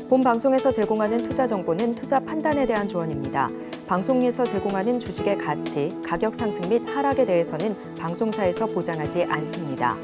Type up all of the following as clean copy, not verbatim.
본 방송에서 제공하는 투자 정보는 투자 판단에 대한 조언입니다. 방송에서 제공하는 주식의 가치, 가격 상승 및 하락에 대해서는 방송사에서 보장하지 않습니다.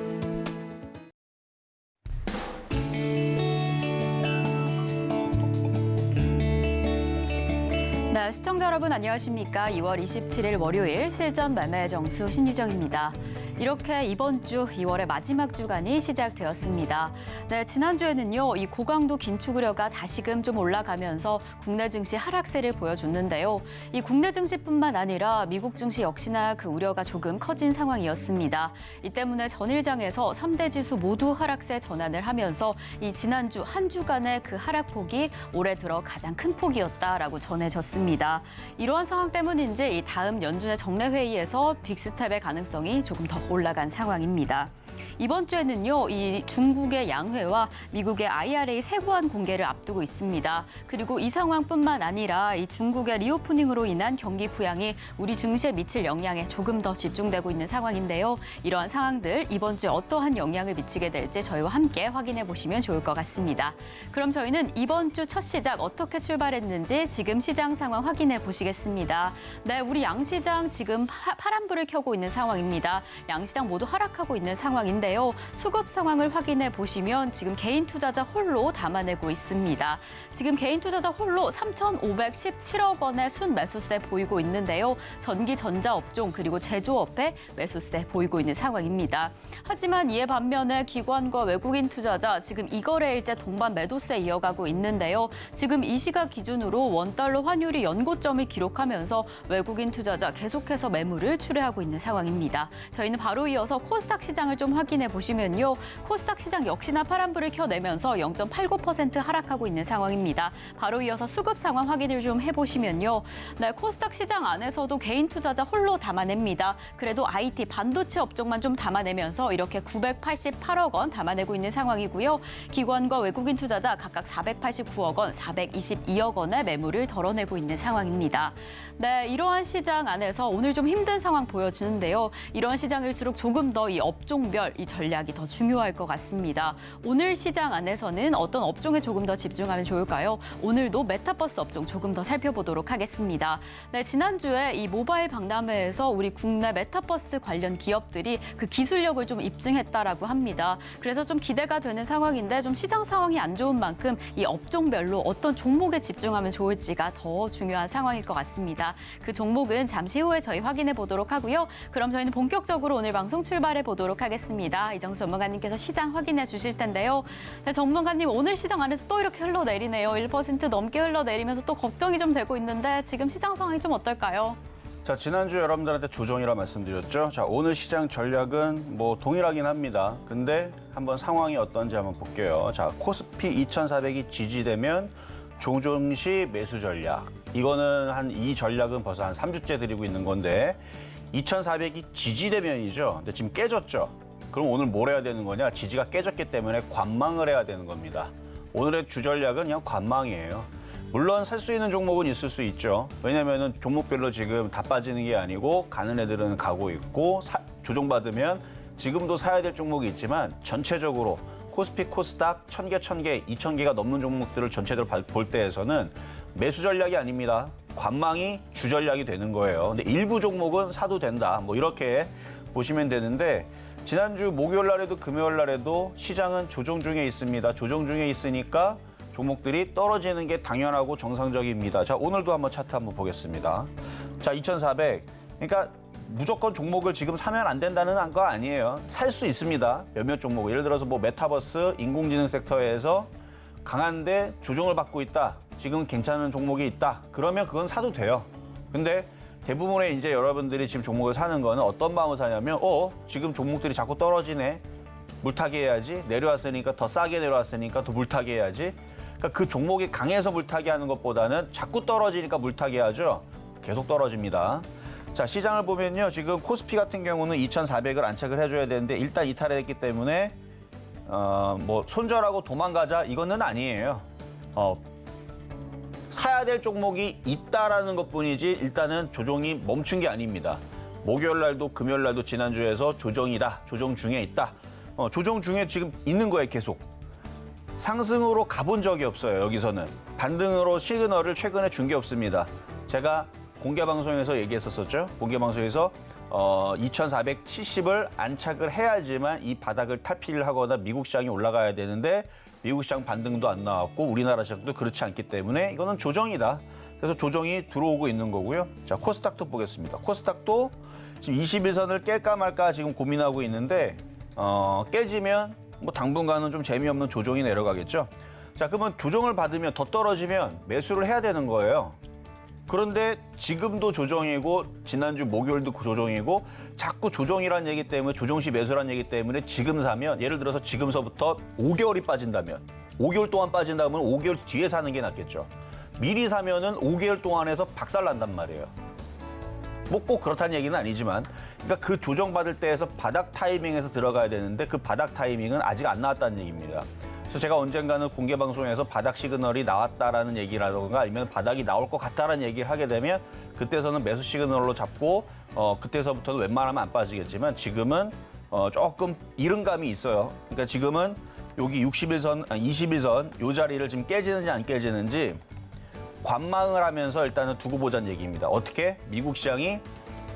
네, 시청자 여러분 안녕하십니까? 2월 27일 월요일 실전 매매 정수 신유정입니다. 이렇게 이번 주 2월의 마지막 주간이 시작되었습니다. 네, 지난주에는요, 이 고강도 긴축 우려가 다시금 좀 올라가면서 국내 증시 하락세를 보여줬는데요. 이 국내 증시뿐만 아니라 미국 증시 역시나 그 우려가 조금 커진 상황이었습니다. 이 때문에 전일장에서 3대 지수 모두 하락세 전환을 하면서 이 지난주 한 주간의 그 하락폭이 올해 들어 가장 큰 폭이었다라고 전해졌습니다. 이러한 상황 때문인지 이 다음 연준의 정례회의에서 빅스텝의 가능성이 조금 더 올라간 상황입니다. 이번 주에는요, 이 중국의 양회와 미국의 IRA 세부안 공개를 앞두고 있습니다. 그리고 이 상황뿐만 아니라 이 중국의 리오프닝으로 인한 경기 부양이 우리 증시에 미칠 영향에 조금 더 집중되고 있는 상황인데요. 이러한 상황들 이번 주에 어떠한 영향을 미치게 될지 저희와 함께 확인해 보시면 좋을 것 같습니다. 그럼 저희는 이번 주 첫 시작 어떻게 출발했는지 지금 시장 상황 확인해 보시겠습니다. 네, 우리 양시장 지금 파란불을 켜고 있는 상황입니다. 양시장 모두 하락하고 있는 상황인데요. 수급 상황을 확인해 보시면 지금 개인 투자자 홀로 담아내고 있습니다. 지금 개인 투자자 홀로 3,517억 원의 순매수세 보이고 있는데요. 전기 전자업종 그리고 제조업에 매수세 보이고 있는 상황입니다. 하지만 이에 반면에 기관과 외국인 투자자 지금 이거래일제 동반 매도세 이어가고 있는데요. 지금 이 시각 기준으로 원달러 환율이 연고점을 기록하면서 외국인 투자자 계속해서 매물을 출회하고 있는 상황입니다. 저희는 바로 이어서 코스닥 시장을 좀 확인해 보시면요. 코스닥 시장 역시나 파란불을 켜내면서 0.89% 하락하고 있는 상황입니다. 바로 이어서 수급 상황 확인을 좀 해보시면요. 네, 코스닥 시장 안에서도 개인 투자자 홀로 담아냅니다. 그래도 IT 반도체 업종만 좀 담아내면서 이렇게 988억 원 담아내고 있는 상황이고요. 기관과 외국인 투자자 각각 489억 원, 422억 원의 매물을 덜어내고 있는 상황입니다. 네, 이러한 시장 안에서 오늘 좀 힘든 상황 보여주는데요. 이러한 시장일수록 조금 더 이 업종별 이 전략이 더 중요할 것 같습니다. 오늘 시장 안에서는 어떤 업종에 조금 더 집중하면 좋을까요? 오늘도 메타버스 업종 조금 더 살펴보도록 하겠습니다. 네, 지난주에 이 모바일 박람회에서 우리 국내 메타버스 관련 기업들이 그 기술력을 좀 입증했다라고 합니다. 그래서 좀 기대가 되는 상황인데 좀 시장 상황이 안 좋은 만큼 이 업종별로 어떤 종목에 집중하면 좋을지가 더 중요한 상황일 것 같습니다. 그 종목은 잠시 후에 저희 확인해 보도록 하고요. 그럼 저희는 본격적으로 오늘 방송 출발해 보도록 하겠습니다. 이정수 전문가님께서 시장 확인해 주실 텐데요. 네, 전문가님 오늘 시장 안에서 또 이렇게 흘러내리네요. 1% 넘게 흘러내리면서 또 걱정이 좀 되고 있는데 지금 시장 상황이 좀 어떨까요? 자, 지난주 여러분들한테 조정이라 말씀드렸죠. 자, 오늘 시장 전략은 뭐 동일하긴 합니다. 근데 한번 상황이 어떤지 한번 볼게요. 자, 코스피 2,400이 지지되면 종종시 매수 전략. 이거는 이 전략은 벌써 한 3주째 드리고 있는 건데 2,400이 지지되면이죠. 근데 지금 깨졌죠. 그럼 오늘 뭘 해야 되는 거냐? 지지가 깨졌기 때문에 관망을 해야 되는 겁니다. 오늘의 주 전략은 그냥 관망이에요. 물론 살 수 있는 종목은 있을 수 있죠. 왜냐면은 종목별로 지금 다 빠지는 게 아니고 가는 애들은 가고 있고 조정받으면 지금도 사야 될 종목이 있지만 전체적으로 코스피, 코스닥 1,000개, 1,000개, 2,000개가 넘는 종목들을 전체적으로 볼 때에서는 매수 전략이 아닙니다. 관망이 주 전략이 되는 거예요. 근데 일부 종목은 사도 된다. 뭐 이렇게 보시면 되는데 지난주 목요일 날에도 금요일 날에도 시장은 조정 중에 있습니다. 조정 중에 있으니까 종목들이 떨어지는 게 당연하고 정상적입니다. 자, 오늘도 한번 차트 한번 보겠습니다. 자, 2,400. 그러니까 무조건 종목을 지금 사면 안 된다는 거 아니에요. 살 수 있습니다. 몇몇 종목. 예를 들어서 뭐 메타버스, 인공지능 섹터에서 강한데 조정을 받고 있다. 지금 괜찮은 종목이 있다. 그러면 그건 사도 돼요. 근데 대부분의 이제 여러분들이 지금 종목을 사는 거는 어떤 마음을 사냐면 지금 종목들이 자꾸 떨어지네. 물타기 해야지. 내려왔으니까 더 싸게 내려왔으니까 더 물타기 해야지. 그러니까 그 종목이 강해서 물타기 하는 것보다는 자꾸 떨어지니까 물타기 하죠. 계속 떨어집니다. 자, 시장을 보면요. 지금 코스피 같은 경우는 2,400을 안착을 해줘야 되는데 일단 이탈했기 때문에 뭐 손절하고 도망가자 이거는 아니에요. 사야 될 종목이 있다라는 것뿐이지 일단은 조정이 멈춘 게 아닙니다. 목요일 날도 금요일 날도 지난주에서 조정이다. 조정 중에 있다. 조정 중에 지금 있는 거예요, 계속. 상승으로 가본 적이 없어요. 여기서는 반등으로 시그널을 최근에 준 게 없습니다. 제가 공개 방송에서 얘기했었죠. 공개 방송에서 2470을 안착을 해야지만 이 바닥을 탈피를 하거나 미국 시장이 올라가야 되는데 미국 시장 반등도 안 나왔고 우리나라 시장도 그렇지 않기 때문에 이거는 조정이다. 그래서 조정이 들어오고 있는 거고요. 자, 코스닥도 보겠습니다. 코스닥도 지금 21선을 깰까 말까 지금 고민하고 있는데 깨지면 뭐 당분간은 좀 재미없는 조정이 내려가겠죠. 자, 그러면 조정을 받으면 더 떨어지면 매수를 해야 되는 거예요. 그런데 지금도 조정이고 지난주 목요일도 조정이고 자꾸 조정이란 얘기 때문에 조정시 매수란 얘기 때문에 지금 사면 예를 들어서 지금서부터 5개월이 빠진다면 5개월 동안 빠진다면 5개월 뒤에 사는 게 낫겠죠. 미리 사면은 5개월 동안에서 박살난단 말이에요. 뭐 꼭 그렇다는 얘기는 아니지만 그러니까 그 조정받을 때에서 바닥 타이밍에서 들어가야 되는데 그 바닥 타이밍은 아직 안 나왔다는 얘기입니다. 그래서 제가 언젠가는 공개 방송에서 바닥 시그널이 나왔다라는 얘기라든가 아니면 바닥이 나올 것 같다라는 얘기를 하게 되면 그때서는 매수 시그널로 잡고 그때서부터는 웬만하면 안 빠지겠지만 지금은 조금 이른 감이 있어요. 그러니까 지금은 여기 61선, 21선 요 자리를 지금 깨지는지 안 깨지는지 관망을 하면서 일단은 두고 보자는 얘기입니다. 어떻게? 미국 시장이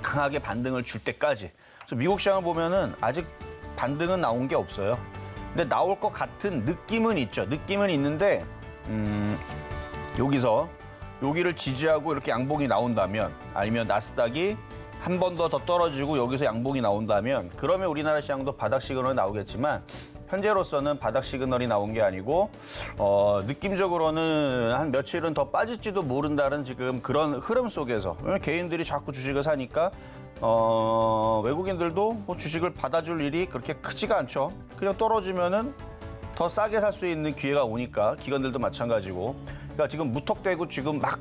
강하게 반등을 줄 때까지. 그래서 미국 시장을 보면은 아직 반등은 나온 게 없어요. 근데 나올 것 같은 느낌은 있죠. 느낌은 있는데 여기를 지지하고 이렇게 양봉이 나온다면 아니면 나스닥이 한 번 더 떨어지고 여기서 양봉이 나온다면 그러면 우리나라 시장도 바닥 시그널이 나오겠지만 현재로서는 바닥 시그널이 나온 게 아니고 느낌적으로는 한 며칠은 더 빠질지도 모른다는 지금 그런 흐름 속에서 개인들이 자꾸 주식을 사니까 외국인들도 뭐 주식을 받아줄 일이 그렇게 크지가 않죠. 그냥 떨어지면은 더 싸게 살 수 있는 기회가 오니까 기관들도 마찬가지고. 그러니까 지금 무턱대고 지금 막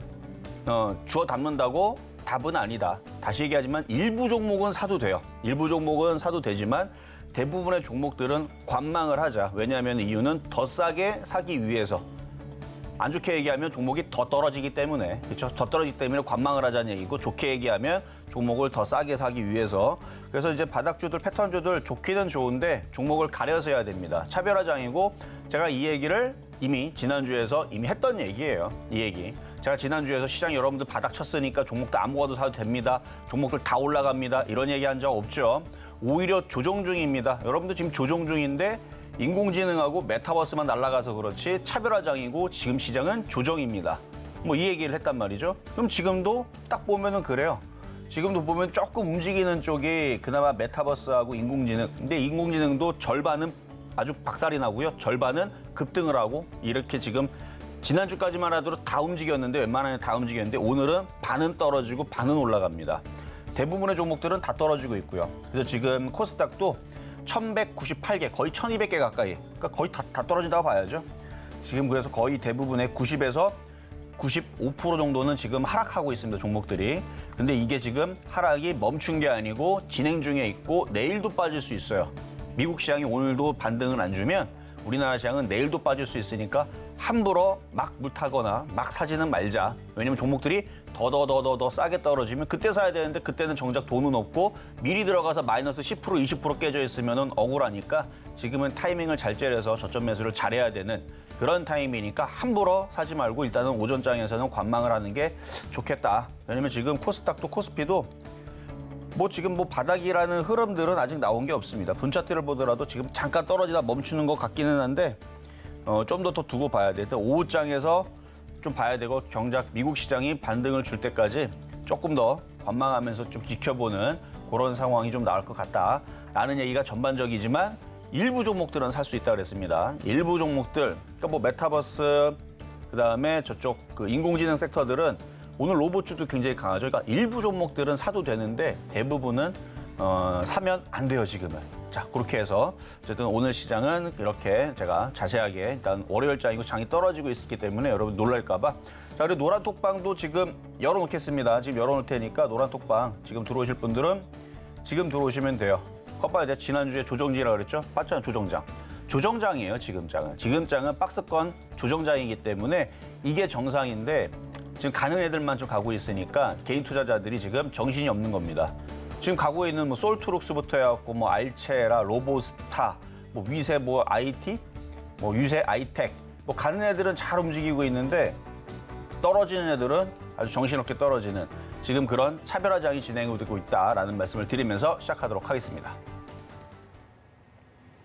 주워 담는다고 답은 아니다. 다시 얘기하지만 일부 종목은 사도 돼요. 일부 종목은 사도 되지만 대부분의 종목들은 관망을 하자. 왜냐하면 이유는 더 싸게 사기 위해서. 안 좋게 얘기하면 종목이 더 떨어지기 때문에, 그렇죠? 더 떨어지기 때문에 관망을 하자는 얘기고, 좋게 얘기하면 종목을 더 싸게 사기 위해서. 그래서 이제 바닥주들, 패턴주들 좋기는 좋은데 종목을 가려서 해야 됩니다. 차별화장이고, 제가 이 얘기를 이미 지난주에서 이미 했던 얘기예요. 이 얘기. 제가 지난주에서 시장 여러분들 바닥 쳤으니까 종목도 아무거나 사도 됩니다. 종목들 다 올라갑니다. 이런 얘기 한 적 없죠. 오히려 조정 중입니다. 여러분들 지금 조정 중인데 인공지능하고 메타버스만 날아가서 그렇지 차별화장이고 지금 시장은 조정입니다. 뭐 이 얘기를 했단 말이죠. 그럼 지금도 딱 보면은 그래요. 지금도 보면 조금 움직이는 쪽이 그나마 메타버스하고 인공지능. 근데 인공지능도 절반은 아주 박살이 나고요. 절반은 급등을 하고 이렇게 지금 지난주까지만 하더라도 다 움직였는데 웬만하면 다 움직였는데 오늘은 반은 떨어지고 반은 올라갑니다. 대부분의 종목들은 다 떨어지고 있고요. 그래서 지금 코스닥도 1198개, 거의 1200개 가까이. 그러니까 거의 다 떨어진다고 봐야죠. 지금 그래서 거의 대부분의 90에서 95% 정도는 지금 하락하고 있습니다, 종목들이. 근데 이게 지금 하락이 멈춘 게 아니고 진행 중에 있고 내일도 빠질 수 있어요. 미국 시장이 오늘도 반등을 안 주면 우리나라 시장은 내일도 빠질 수 있으니까 함부로 막 물타거나 막 사지는 말자. 왜냐면 종목들이 더 싸게 떨어지면 그때 사야 되는데 그때는 정작 돈은 없고 미리 들어가서 마이너스 10%, 20% 깨져 있으면 억울하니까 지금은 타이밍을 잘 째려서 저점 매수를 잘해야 되는 그런 타이밍이니까 함부로 사지 말고 일단은 오전장에서는 관망을 하는 게 좋겠다. 왜냐면 지금 코스닥도 코스피도 뭐 지금 뭐 바닥이라는 흐름들은 아직 나온 게 없습니다. 분차트를 보더라도 지금 잠깐 떨어지다 멈추는 것 같기는 한데 좀 더 두고 봐야 돼. 일단 오후장에서 좀 봐야 되고 정작 미국 시장이 반등을 줄 때까지 조금 더 관망하면서 좀 지켜보는 그런 상황이 좀 나올 것 같다라는 얘기가 전반적이지만 일부 종목들은 살 수 있다 그랬습니다. 일부 종목들, 그러니까 뭐 메타버스, 그다음에 저쪽 그 인공지능 섹터들은 오늘 로봇주도 굉장히 강하죠. 그러니까 일부 종목들은 사도 되는데 대부분은 사면 안 돼요, 지금은. 자, 그렇게 해서 어쨌든 오늘 시장은 이렇게 제가 자세하게 일단 월요일장이고 장이 떨어지고 있기 때문에 여러분 놀랄까 봐. 자, 그리고 노란 톡방도 지금 열어놓겠습니다. 지금 열어놓을 테니까 노란 톡방 지금 들어오실 분들은 지금 들어오시면 돼요. 컵봐야 돼. 지난주에 조정지라 그랬죠? 맞잖아요, 조정장. 조정장이에요, 지금 장은. 지금 장은 박스권 조정장이기 때문에 이게 정상인데 지금 가는 애들만 좀 가고 있으니까 개인 투자자들이 지금 정신이 없는 겁니다. 지금 가고 있는 뭐 솔트룩스부터 해갖고 뭐 알체라, 로보스타, 뭐 위세, 뭐 IT 뭐 유세 아이텍, 뭐 가는 애들은 잘 움직이고 있는데 떨어지는 애들은 아주 정신없게 떨어지는 지금 그런 차별화장이 진행되고 있다라는 말씀을 드리면서 시작하도록 하겠습니다.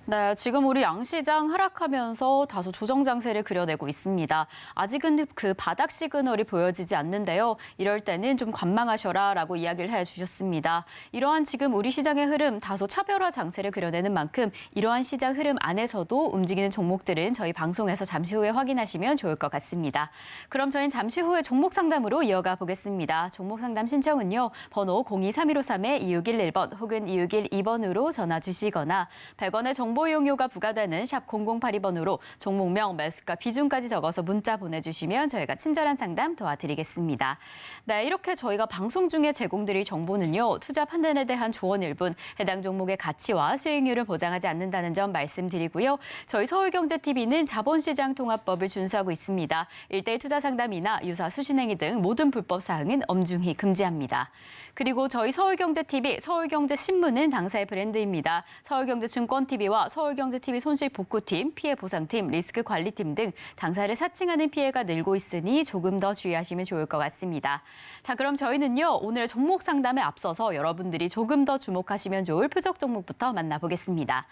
네, 지금 우리 양시장 하락하면서 다소 조정 장세를 그려내고 있습니다. 아직은 그 바닥 시그널이 보여지지 않는데요. 이럴 때는 좀 관망하셔라라고 이야기를 해주셨습니다. 이러한 지금 우리 시장의 흐름 다소 차별화 장세를 그려내는 만큼 이러한 시장 흐름 안에서도 움직이는 종목들은 저희 방송에서 잠시 후에 확인하시면 좋을 것 같습니다. 그럼 저희는 잠시 후에 종목 상담으로 이어가 보겠습니다. 종목 상담 신청은요. 번호 02-313-2611번 혹은 2612번으로 전화 주시거나 100원의 정보 이용료가 부과되는 샵 0082번으로 종목명, 매수가, 비중까지 적어서 문자 보내주시면 저희가 친절한 상담 도와드리겠습니다. 네, 이렇게 저희가 방송 중에 제공드릴 정보는요. 투자 판단에 대한 조언 일뿐 해당 종목의 가치와 수익률을 보장하지 않는다는 점 말씀드리고요. 저희 서울경제TV는 자본시장 통합법을 준수하고 있습니다. 1대1 투자 상담이나 유사 수신행위 등 모든 불법 사항은 엄중히 금지합니다. 그리고 저희 서울경제TV, 서울경제신문은 당사의 브랜드입니다. 서울경제증권TV와 서울경제TV 손실복구팀, 피해보상팀, 리스크관리팀 등 당사를 사칭하는 피해가 늘고 있으니 조금 더 주의하시면 좋을 것 같습니다. 자, 그럼 저희는요. 오늘 종목 상담에 앞서서 여러분들이 조금 더 주목하시면 좋을 표적 종목부터 만나보겠습니다.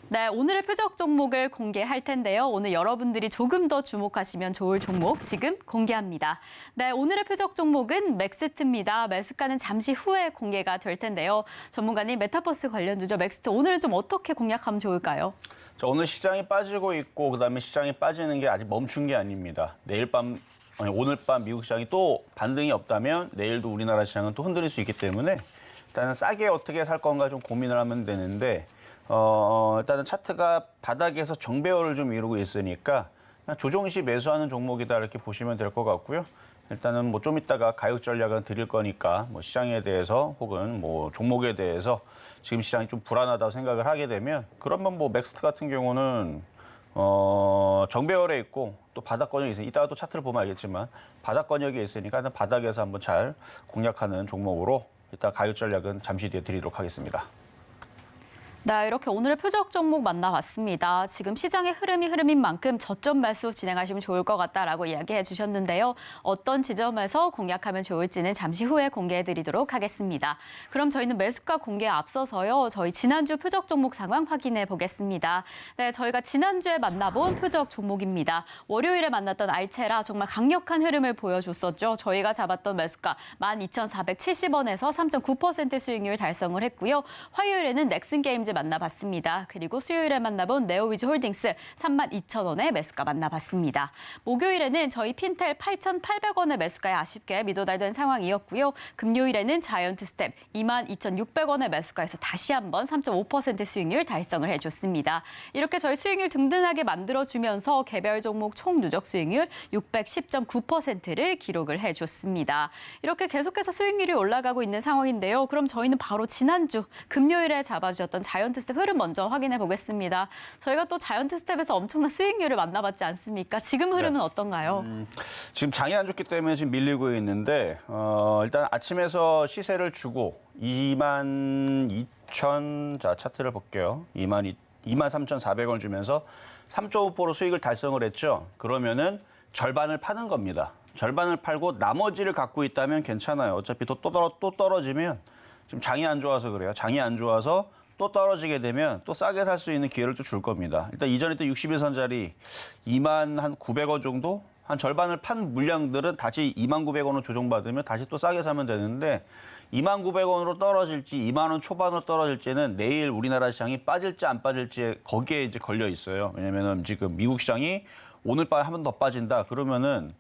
네, 오늘의 표적 종목을 공개할 텐데요. 오늘 여러분들이 조금 더 주목하시면 좋을 종목 지금 공개합니다. 네, 오늘의 표적 종목은 맥스트입니다. 매수가는 잠시 후에 공개가 될 텐데요. 전문가님, 메타버스 관련주죠. 맥스트 오늘은 좀 어떻게 공략하면 좋을까요? 자, 오늘 시장이 빠지고 있고 그다음에 시장이 빠지는 게 아직 멈춘 게 아닙니다. 오늘 밤 미국 시장이 또 반등이 없다면 내일도 우리나라 시장은 또 흔들릴 수 있기 때문에 일단은 싸게 어떻게 살 건가 좀 고민을 하면 되는데 일단은 차트가 바닥에서 정배열을 좀 이루고 있으니까 그냥 조정 시 매수하는 종목이다 이렇게 보시면 될 것 같고요. 일단은 뭐 좀 이따가 가격 전략은 드릴 거니까 뭐 시장에 대해서 혹은 뭐 종목에 대해서 지금 시장이 좀 불안하다고 생각을 하게 되면 그러면 뭐 맥스트 같은 경우는 정배열에 있고 또 바닥 권역이 있으니 이따가 또 차트를 보면 알겠지만 바닥 권역이 있으니까 일단 바닥에서 한번 잘 공략하는 종목으로 이따 가격 전략은 잠시 뒤에 드리도록 하겠습니다. 네, 이렇게 오늘의 표적 종목 만나봤습니다. 지금 시장의 흐름인 만큼 저점 매수 진행하시면 좋을 것 같다라고 이야기해 주셨는데요. 어떤 지점에서 공략하면 좋을지는 잠시 후에 공개해 드리도록 하겠습니다. 그럼 저희는 매수가 공개에 앞서서요. 저희 지난주 표적 종목 상황 확인해 보겠습니다. 네, 저희가 지난주에 만나본 표적 종목입니다. 월요일에 만났던 알체라 정말 강력한 흐름을 보여줬었죠. 저희가 잡았던 매수가 12,470원에서 3.9% 수익률 달성을 했고요. 화요일에는 넥슨게임즈 만나봤습니다. 그리고 수요일에 만나본 네오위즈홀딩스 32,000원의 매수가 만나봤습니다. 목요일에는 저희 핀텔 8,800원의 매수가에 아쉽게 미도달된 상황이었고요. 금요일에는 자이언트스텝 22,600원의 매수가에서 다시 한번 3.5% 수익률 달성을 해줬습니다. 이렇게 저희 수익률 든든하게 만들어주면서 개별 종목 총 누적 수익률 610.9%를 기록을 해줬습니다. 이렇게 계속해서 수익률이 올라가고 있는 상황인데요. 그럼 저희는 바로 지난주 금요일에 잡아주셨던 자이언트스텝 흐름 먼저 확인해 보겠습니다. 저희가 또 자이언트스텝에서 엄청난 수익률을 만나봤지 않습니까? 지금 흐름은 어떤가요? 지금 장이 안 좋기 때문에 지금 밀리고 있는데 일단 아침에서 시세를 주고 22,000 자 차트를 볼게요. 23,400원 주면서 3.5% 수익을 달성을 했죠. 그러면은 절반을 파는 겁니다. 절반을 팔고 나머지를 갖고 있다면 괜찮아요. 어차피 또 떨어지면 지금 장이 안 좋아서 그래요. 장이 안 좋아서 또 떨어지게 되면 또 싸게 살 수 있는 기회를 좀 줄 겁니다. 일단 이전에 또 61선짜리 21,900원 정도? 한 절반을 판 물량들은 다시 29,000원으로 조정받으면 다시 또 싸게 사면 되는데 29,000원으로 떨어질지 20,000원 초반으로 떨어질지는 내일 우리나라 시장이 빠질지 안 빠질지 거기에 이제 걸려 있어요. 왜냐면은 지금 미국 시장이 오늘 밤에 한 번 더 빠진다. 그러면은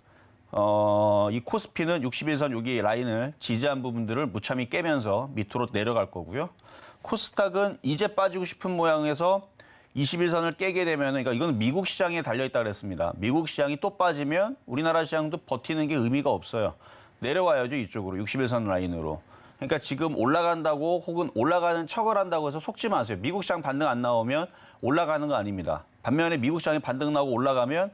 이 코스피는 61선 여기 라인을 지지한 부분들을 무참히 깨면서 밑으로 내려갈 거고요. 코스닥은 이제 빠지고 싶은 모양에서 21선을 깨게 되면, 그러니까 이건 미국 시장에 달려있다 그랬습니다. 미국 시장이 또 빠지면 우리나라 시장도 버티는 게 의미가 없어요. 내려와야죠, 이쪽으로, 61선 라인으로. 그러니까 지금 올라간다고 혹은 올라가는 척을 한다고 해서 속지 마세요. 미국 시장 반등 안 나오면 올라가는 거 아닙니다. 반면에 미국 시장이 반등 나오고 올라가면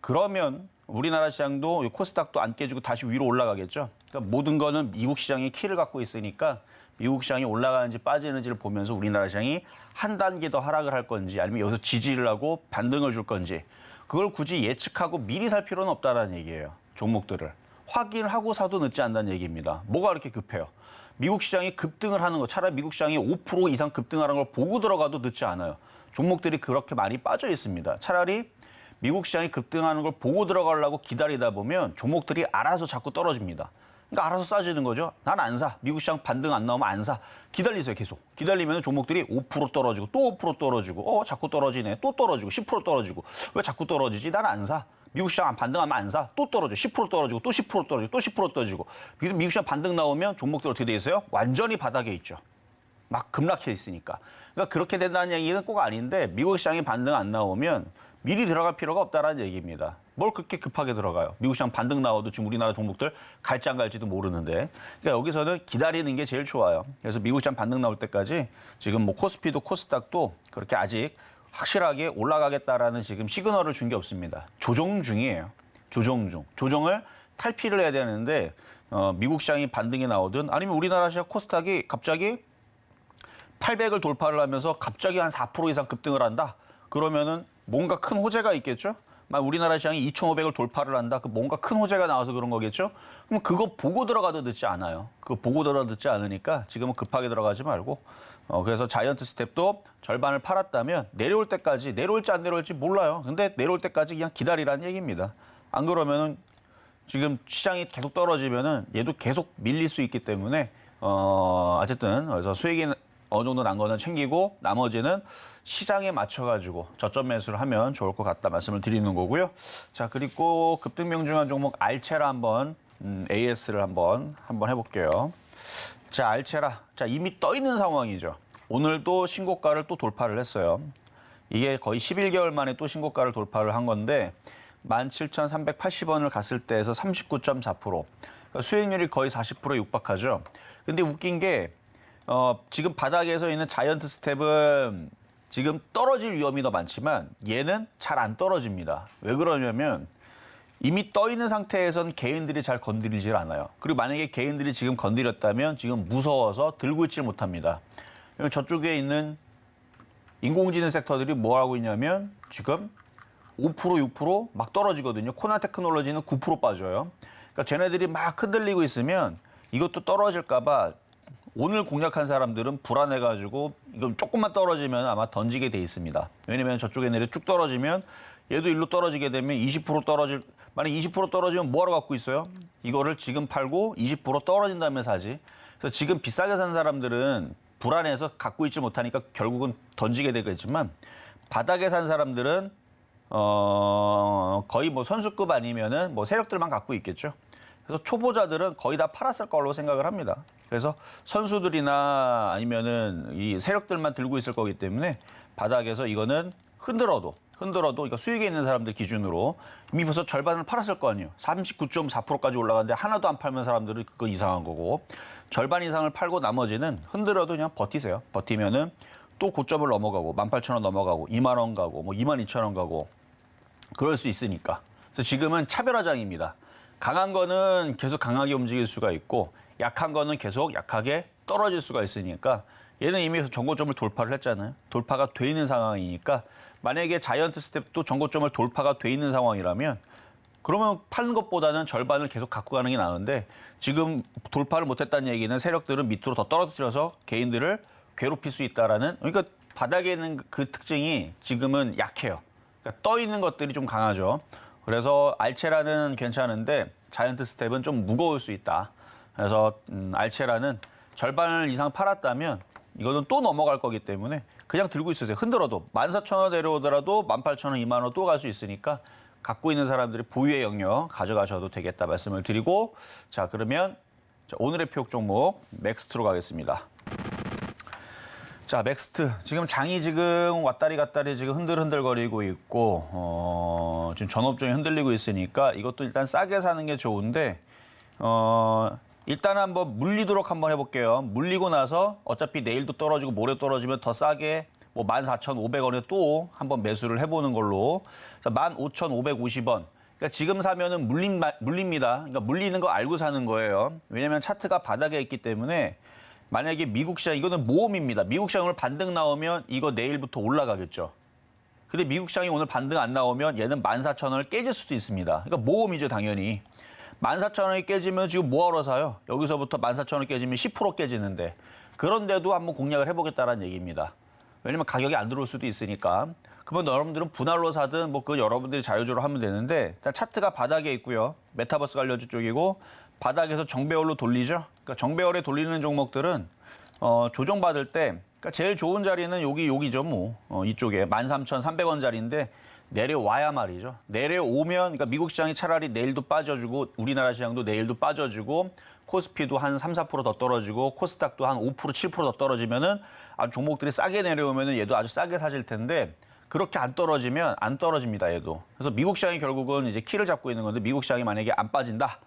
그러면 우리나라 시장도 코스닥도 안 깨지고 다시 위로 올라가겠죠. 그러니까 모든 거는 미국 시장이 키를 갖고 있으니까 미국 시장이 올라가는지 빠지는지를 보면서 우리나라 시장이 한 단계 더 하락을 할 건지 아니면 여기서 지지를 하고 반등을 줄 건지 그걸 굳이 예측하고 미리 살 필요는 없다는 얘기예요. 종목들을. 확인하고 사도 늦지 않다는 얘기입니다. 뭐가 그렇게 급해요? 미국 시장이 급등을 하는 거, 차라리 미국 시장이 5% 이상 급등하는 걸 보고 들어가도 늦지 않아요. 종목들이 그렇게 많이 빠져 있습니다. 차라리 미국 시장이 급등하는 걸 보고 들어가려고 기다리다 보면 종목들이 알아서 자꾸 떨어집니다. 그러니까 알아서 싸지는 거죠. 난 안 사. 미국 시장 반등 안 나오면 안 사. 기다리세요, 계속. 기다리면 종목들이 5% 떨어지고 또 5% 떨어지고 자꾸 떨어지네. 또 떨어지고 10% 떨어지고 왜 자꾸 떨어지지? 난 안 사. 미국 시장 반등하면 안 사. 또 떨어져. 10% 떨어지고 또 10% 떨어지고 또 10% 떨어지고. 그래서 미국 시장 반등 나오면 종목들 어떻게 돼 있어요? 완전히 바닥에 있죠. 막 급락해 있으니까. 그러니까 그렇게 된다는 얘기는 꼭 아닌데 미국 시장이 반등 안 나오면 미리 들어갈 필요가 없다는 얘기입니다. 뭘 그렇게 급하게 들어가요? 미국 시장 반등 나와도 지금 우리나라 종목들 갈지 안 갈지도 모르는데. 그러니까 여기서는 기다리는 게 제일 좋아요. 그래서 미국 시장 반등 나올 때까지 지금 뭐 코스피도 코스닥도 그렇게 아직 확실하게 올라가겠다라는 지금 시그널을 준 게 없습니다. 조정 중이에요. 조정 중. 조정을 탈피를 해야 되는데 미국 시장이 반등이 나오든 아니면 우리나라 시장 코스닥이 갑자기 800을 돌파를 하면서 갑자기 한 4% 이상 급등을 한다. 그러면은 뭔가 큰 호재가 있겠죠? 우리나라 시장이 2,500을 돌파를 한다. 그 뭔가 큰 호재가 나와서 그런 거겠죠? 그럼 그거 보고 들어가도 늦지 않아요. 그거 보고 들어가도 늦지 않으니까 지금은 급하게 들어가지 말고 그래서 자이언트 스텝도 절반을 팔았다면 내려올 때까지 내려올지 안 내려올지 몰라요. 근데 내려올 때까지 그냥 기다리라는 얘기입니다. 안 그러면은 지금 시장이 계속 떨어지면은 얘도 계속 밀릴 수 있기 때문에 어쨌든 그래서 수익이 어느 정도 난 거는 챙기고 나머지는 시장에 맞춰가지고 저점 매수를 하면 좋을 것 같다 말씀을 드리는 거고요. 자, 그리고 급등 명중한 종목 알체라 한번 AS를 한번 해볼게요. 자, 알체라. 자, 이미 떠 있는 상황이죠. 오늘도 신고가를 또 돌파를 했어요. 이게 거의 11개월 만에 또 신고가를 돌파를 한 건데 17,380원을 갔을 때에서 39.4%. 그러니까 수익률이 거의 40%에 육박하죠. 근데 웃긴 게 지금 바닥에서 있는 자이언트 스텝은 지금 떨어질 위험이 더 많지만 얘는 잘 안 떨어집니다. 왜 그러냐면 이미 떠 있는 상태에선 개인들이 잘 건드리질 않아요. 그리고 만약에 개인들이 지금 건드렸다면 지금 무서워서 들고 있질 못합니다. 저쪽에 있는 인공지능 섹터들이 뭐 하고 있냐면 지금 5%, 6% 떨어지거든요. 코나 테크놀로지는 9% 빠져요. 그러니까 쟤네들이 막 흔들리고 있으면 이것도 떨어질까 봐 오늘 공략한 사람들은 불안해가지고 이거 조금만 떨어지면 아마 던지게 돼 있습니다. 왜냐면 저쪽에 내려 쭉 떨어지면 얘도 일로 떨어지게 되면 20% 만약 20% 떨어지면 뭐하러 갖고 있어요? 이거를 지금 팔고 20% 떨어진 다음에 사지. 그래서 지금 비싸게 산 사람들은 불안해서 갖고 있지 못하니까 결국은 던지게 되겠지만 바닥에 산 사람들은 거의 뭐 선수급 아니면은 뭐 세력들만 갖고 있겠죠. 그래서 초보자들은 거의 다 팔았을 걸로 생각을 합니다. 그래서 선수들이나 아니면은 이 세력들만 들고 있을 거기 때문에 바닥에서 이거는 흔들어도 그러니까 수익에 있는 사람들 기준으로 이미 벌써 절반을 팔았을 거 아니에요. 39.4%까지 올라갔는데 하나도 안 팔면 사람들은 그건 이상한 거고 절반 이상을 팔고 나머지는 흔들어도 그냥 버티세요. 버티면은 또 고점을 넘어가고 18,000원 넘어가고 2만 원 가고 뭐 22,000원 가고 그럴 수 있으니까. 그래서 지금은 차별화장입니다. 강한 거는 계속 강하게 움직일 수가 있고 약한 거는 계속 약하게 떨어질 수가 있으니까 얘는 이미 전고점을 돌파를 했잖아요. 돌파가 돼 있는 상황이니까 만약에 자이언트 스텝도 전고점을 돌파가 돼 있는 상황이라면 그러면 파는 것보다는 절반을 계속 갖고 가는 게 나은데 지금 돌파를 못했다는 얘기는 세력들은 밑으로 더 떨어뜨려서 개인들을 괴롭힐 수 있다라는 그러니까 바닥에 있는 그 특징이 지금은 약해요. 그러니까 떠 있는 것들이 좀 강하죠. 그래서 알체라는 괜찮은데 자이언트 스텝은 좀 무거울 수 있다. 그래서 알체라는 절반을 이상 팔았다면 이거는 또 넘어갈 거기 때문에 그냥 들고 있으세요. 흔들어도 14,000원 내려오더라도 18,000원, 2만 원 또 갈 수 있으니까 갖고 있는 사람들이 보유의 영역 가져가셔도 되겠다 말씀을 드리고 자 그러면 오늘의 표적 종목 맥스트로 가겠습니다. 자, 맥스트. 지금 장이 지금 왔다리 갔다리 지금 흔들흔들거리고 있고, 지금 전업종이 흔들리고 있으니까 이것도 일단 싸게 사는 게 좋은데, 일단 한번 물리도록 한번 해볼게요. 물리고 나서 어차피 내일도 떨어지고 모레 떨어지면 더 싸게 뭐 14,500원에 또 한번 매수를 해보는 걸로. 15,550원. 그러니까 지금 사면은 물립니다. 그러니까 물리는 거 알고 사는 거예요. 왜냐면 차트가 바닥에 있기 때문에 만약에 미국 시장, 이거는 모험입니다. 미국 시장 오늘 반등 나오면 이거 내일부터 올라가겠죠. 근데 미국 시장이 오늘 반등 안 나오면 얘는 14,000원을 깨질 수도 있습니다. 그러니까 모험이죠, 당연히. 14,000원이 깨지면 지금 뭐하러 사요? 여기서부터 14,000원 깨지면 10% 깨지는데. 그런데도 한번 공략을 해보겠다는 얘기입니다. 왜냐면 가격이 안 들어올 수도 있으니까. 그러면 여러분들은 분할로 사든 뭐 그 여러분들이 자유적으로 하면 되는데, 일단 차트가 바닥에 있고요. 메타버스 관련주 쪽이고 바닥에서 정배열로 돌리죠. 그러니까 정배열에 돌리는 종목들은 조정받을 때 그러니까 제일 좋은 자리는 여기죠, 뭐. 이쪽에 13,300원짜리인데 내려와야 말이죠. 내려오면 그러니까 미국 시장이 차라리 내일도 빠져주고 우리나라 시장도 내일도 빠져주고 코스피도 한 3, 4% 더 떨어지고 코스닥도 한 5%, 7% 더 떨어지면은 아주 종목들이 싸게 내려오면은 얘도 아주 싸게 사실 텐데 그렇게 안 떨어지면 안 떨어집니다, 얘도. 그래서 미국 시장이 결국은 이제 키를 잡고 있는 건데 미국 시장이 만약에 안 빠진다.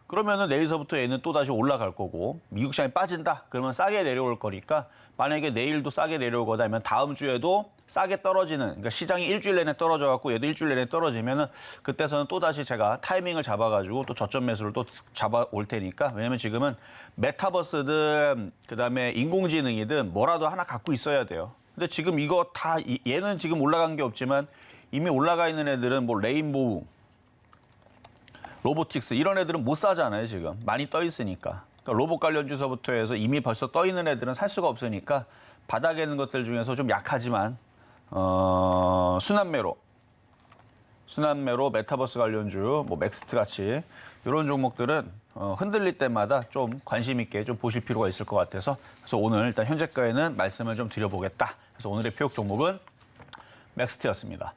그러면은 내일서부터 얘는 또 다시 올라갈 거고 미국 시장이 빠진다. 그러면 싸게 내려올 거니까 만약에 내일도 싸게 내려오거나 아니면 다음 주에도 싸게 떨어지는 그러니까 시장이 일주일 내내 떨어져 갖고 얘도 일주일 내내 떨어지면은 그때서는 또 다시 제가 타이밍을 잡아가지고 또 저점 매수를 또 잡아올 테니까 왜냐면 지금은 메타버스든 그다음에 인공지능이든 뭐라도 하나 갖고 있어야 돼요. 근데 지금 이거 다 얘는 지금 올라간 게 없지만 이미 올라가 있는 애들은 뭐 레인보우 로보틱스 이런 애들은 못 사잖아요, 지금. 많이 떠 있으니까. 그러니까 로봇 관련 주서부터 해서 이미 벌써 떠 있는 애들은 살 수가 없으니까 바닥에 있는 것들 중에서 좀 약하지만 순환매로 메타버스 관련주, 뭐 맥스트 같이 이런 종목들은 흔들릴 때마다 좀 관심 있게 좀 보실 필요가 있을 것 같아서 그래서 오늘 일단 현재가에는 말씀을 좀 드려보겠다. 그래서 오늘의 표역 종목은 맥스트였습니다.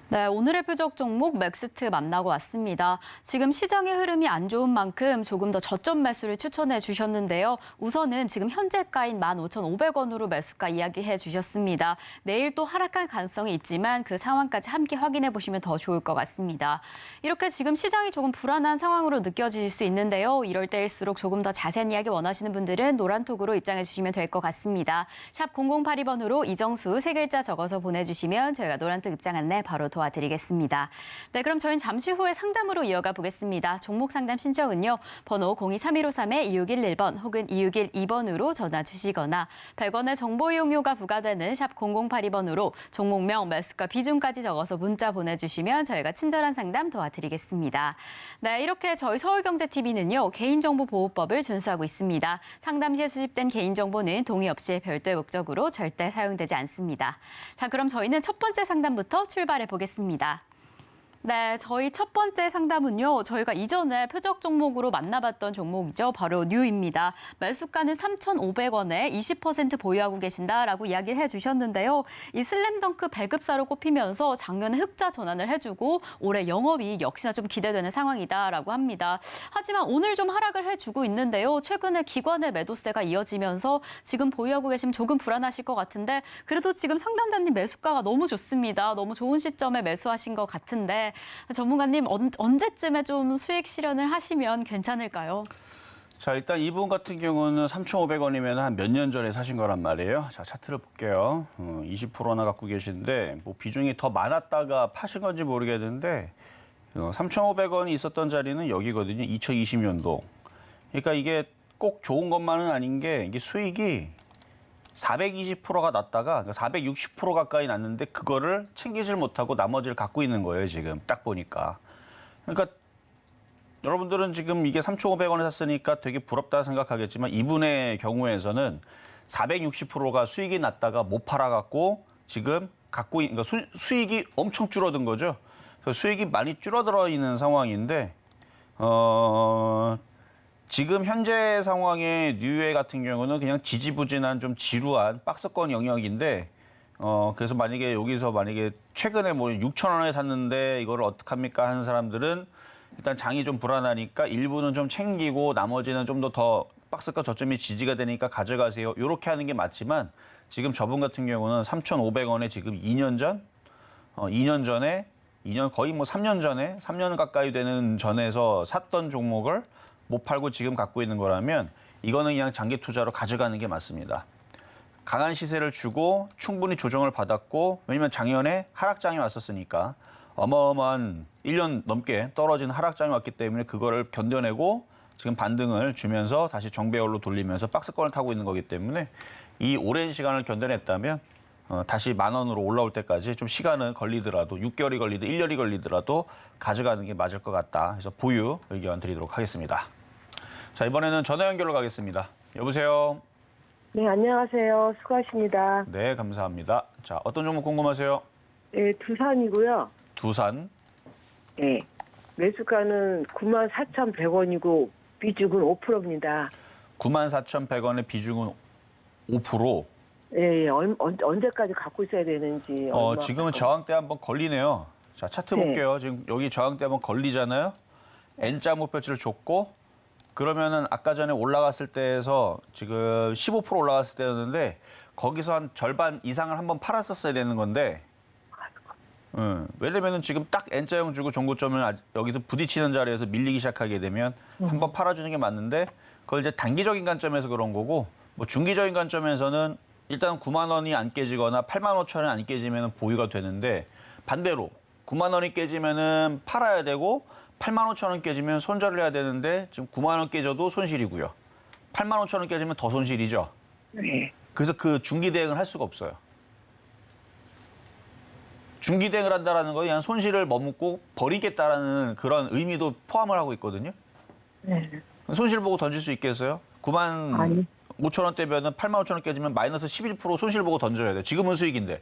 네, 오늘의 표적 종목 맥스트 만나고 왔습니다. 지금 시장의 흐름이 안 좋은 만큼 조금 더 저점 매수를 추천해 주셨는데요. 우선은 지금 현재가인 15,500원으로 매수가 이야기해 주셨습니다. 내일 또 하락할 가능성이 있지만 그 상황까지 함께 확인해 보시면 더 좋을 것 같습니다. 이렇게 지금 시장이 조금 불안한 상황으로 느껴질 수 있는데요. 이럴 때일수록 조금 더 자세한 이야기 원하시는 분들은 노란톡으로 입장해 주시면 될 것 같습니다. 샵 0082번으로 이정수 3글자 적어서 보내주시면 저희가 노란톡 입장 안내 바로 도와드리겠습니다. 네, 그럼 저희는 잠시 후에 상담으로 이어가 보겠습니다. 종목 상담 신청은요. 번호 023153-2611번 혹은 2612번으로 전화 주시거나 100원의 정보 이용료가 부과되는 샵 0082번으로 종목명, 매수가, 비중까지 적어서 문자 보내주시면 저희가 친절한 상담 도와드리겠습니다. 네, 이렇게 저희 서울경제TV는요. 개인정보보호법을 준수하고 있습니다. 상담 시에 수집된 개인정보는 동의 없이 별도의 목적으로 절대 사용되지 않습니다. 자, 그럼 저희는 첫 번째 상담부터 출발해 보겠습니다. 네, 저희 첫 번째 상담은요. 저희가 이전에 표적 종목으로 만나봤던 종목이죠. 바로 뉴입니다. 매수가는 3,500원에 20% 보유하고 계신다라고 이야기를 해주셨는데요. 이 슬램덩크 배급사로 꼽히면서 작년에 흑자 전환을 해주고 올해 영업이익 역시나 좀 기대되는 상황이다라고 합니다. 하지만 오늘 좀 하락을 해주고 있는데요. 최근에 기관의 매도세가 이어지면서 지금 보유하고 계시면 조금 불안하실 것 같은데 그래도 지금 상담자님 매수가가 너무 좋습니다. 너무 좋은 시점에 매수하신 것 같은데 전문가님 언제쯤에 좀 수익 실현을 하시면 괜찮을까요? 자, 일단 이분 같은 경우는 3,500원이면 한 몇 년 전에 사신 거란 말이에요. 자, 차트를 볼게요. 20%나 갖고 계신데 뭐 비중이 더 많았다가 파신 건지 모르겠는데 3,500원이 있었던 자리는 여기거든요. 2020년도. 그러니까 이게 꼭 좋은 것만은 아닌 게 이게 수익이 420%가 났다가 460% 가까이 났는데 그거를 챙기질 못하고 나머지를 갖고 있는 거예요, 지금 딱 보니까. 그러니까 여러분들은 지금 이게 3,500원에 샀으니까 되게 부럽다 생각하겠지만 이분의 경우에서는 460%가 수익이 났다가 못 팔아갖고 지금 갖고 있는 그러니까 수익이 엄청 줄어든 거죠. 그래서 수익이 많이 줄어들어 있는 상황인데 지금 현재 상황의 뉴에 같은 경우는 그냥 지지부진한 좀 지루한 박스권 영역인데 그래서 만약에 여기서 최근에 뭐 6,000원에 샀는데 이거를 어떡합니까 하는 사람들은 일단 장이 좀 불안하니까 일부는 좀 챙기고 나머지는 좀 더 박스권 저점이 지지가 되니까 가져가세요. 이렇게 하는 게 맞지만 지금 저분 같은 경우는 3,500원에 지금 2년 전? 2년 전에 2년 거의 뭐 3년 전에 3년 가까이 되는 전에서 샀던 종목을 못 팔고 지금 갖고 있는 거라면 이거는 그냥 장기 투자로 가져가는 게 맞습니다. 강한 시세를 주고 충분히 조정을 받았고 왜냐면 작년에 하락장이 왔었으니까 어마어마한 1년 넘게 떨어진 하락장이 왔기 때문에 그거를 견뎌내고 지금 반등을 주면서 다시 정배열로 돌리면서 박스권을 타고 있는 거기 때문에 이 오랜 시간을 견뎌냈다면 다시 10,000원으로 올라올 때까지 좀 시간은 걸리더라도 6개월이 걸리든 1년이 걸리더라도 가져가는 게 맞을 것 같다. 그래서 보유 의견 드리도록 하겠습니다. 자, 이번에는 전화 연결로 가겠습니다. 여보세요? 네, 안녕하세요. 수고하십니다. 네, 감사합니다. 자, 어떤 종목 궁금하세요? 네, 두산이고요. 두산. 네, 매수가는 94,100원이고 비중은 5%입니다. 94,100원의 비중은 5%. 예, 언제까지 갖고 있어야 되는지. 얼마 지금은 갖고- 저항대 한번 걸리네요. 자, 차트 네. 볼게요. 지금 여기 저항대 한번 걸리잖아요. N자 목표치를 줬고 그러면은 아까 전에 올라갔을 때에서 지금 15% 올라갔을 때였는데 거기서 한 절반 이상을 한번 팔았었어야 되는 건데 왜냐면은 지금 딱 N자형 주고 종고점을 여기서 부딪히는 자리에서 밀리기 시작하게 되면 한번 팔아주는 게 맞는데 그걸 이제 단기적인 관점에서 그런 거고 뭐 중기적인 관점에서는 일단 9만 원이 안 깨지거나 8만 5천 원이 안 깨지면 보유가 되는데 반대로 9만 원이 깨지면은 팔아야 되고 8만 5천 원 깨지면 손절을 해야 되는데 지금 9만 원 깨져도 손실이고요. 8만 5천 원 깨지면 더 손실이죠. 네. 그래서 그 중기 대응을 할 수가 없어요. 중기 대응을 한다라는 건 그냥 손실을 머금고 버리겠다라는 그런 의미도 포함을 하고 있거든요. 네. 손실 보고 던질 수 있겠어요? 9만 아니. 5천 원대면은 8만 5천 원 깨지면 마이너스 11% 손실 보고 던져야 돼. 지금은 수익인데.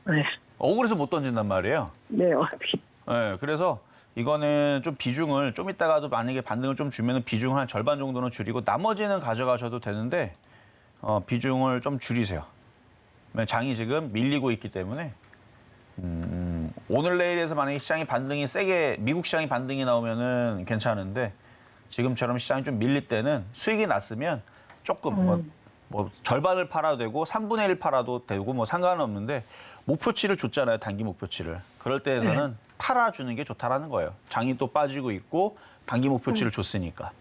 네. 억울해서 못 던진단 말이에요. 네, 어떻게. 네, 그래서 이거는 좀 비중을 좀 이따가도 만약에 반등을 좀 주면은 비중을 한 절반 정도는 줄이고 나머지는 가져가셔도 되는데 비중을 좀 줄이세요. 왜냐면 장이 지금 밀리고 있기 때문에 오늘 내일에서 만약에 시장이 반등이 세게 미국 시장이 반등이 나오면은 괜찮은데 지금처럼 시장이 좀 밀릴 때는 수익이 났으면 조금 뭐 절반을 팔아도 되고 3분의 1 팔아도 되고 뭐 상관은 없는데 목표치를 줬잖아요. 단기 목표치를. 그럴 때에서는 팔아주는 게 좋다라는 거예요. 장이 또 빠지고 있고 단기 목표치를 줬으니까.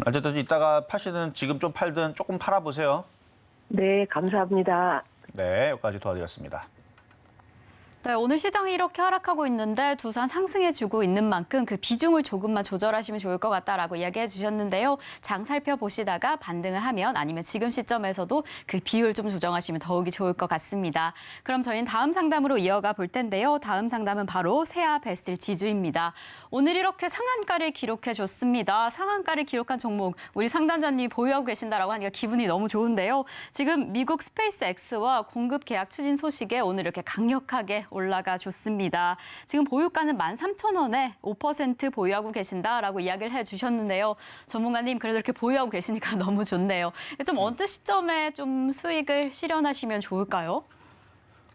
어쨌든 이따가 파시든 지금 좀 팔든 조금 팔아보세요. 네, 감사합니다. 네, 여기까지 도와드렸습니다. 네, 오늘 시장이 이렇게 하락하고 있는데 두산 상승해주고 있는 만큼 그 비중을 조금만 조절하시면 좋을 것 같다라고 이야기해 주셨는데요. 장 살펴보시다가 반등을 하면 아니면 지금 시점에서도 그 비율 좀 조정하시면 더욱이 좋을 것 같습니다. 그럼 저희는 다음 상담으로 이어가 볼 텐데요. 다음 상담은 바로 세아베스틸 지주입니다. 오늘 이렇게 상한가를 기록해 줬습니다. 상한가를 기록한 종목 우리 상담자님이 보유하고 계신다라고 하니까 기분이 너무 좋은데요. 지금 미국 스페이스X와 공급 계약 추진 소식에 오늘 이렇게 강력하게 올라가 줬습니다. 지금 보유가는 13,000원에 5% 보유하고 계신다라고 이야기를 해주셨는데요. 전문가님 그래도 이렇게 보유하고 계시니까 너무 좋네요. 좀 언제 시점에 좀 수익을 실현하시면 좋을까요?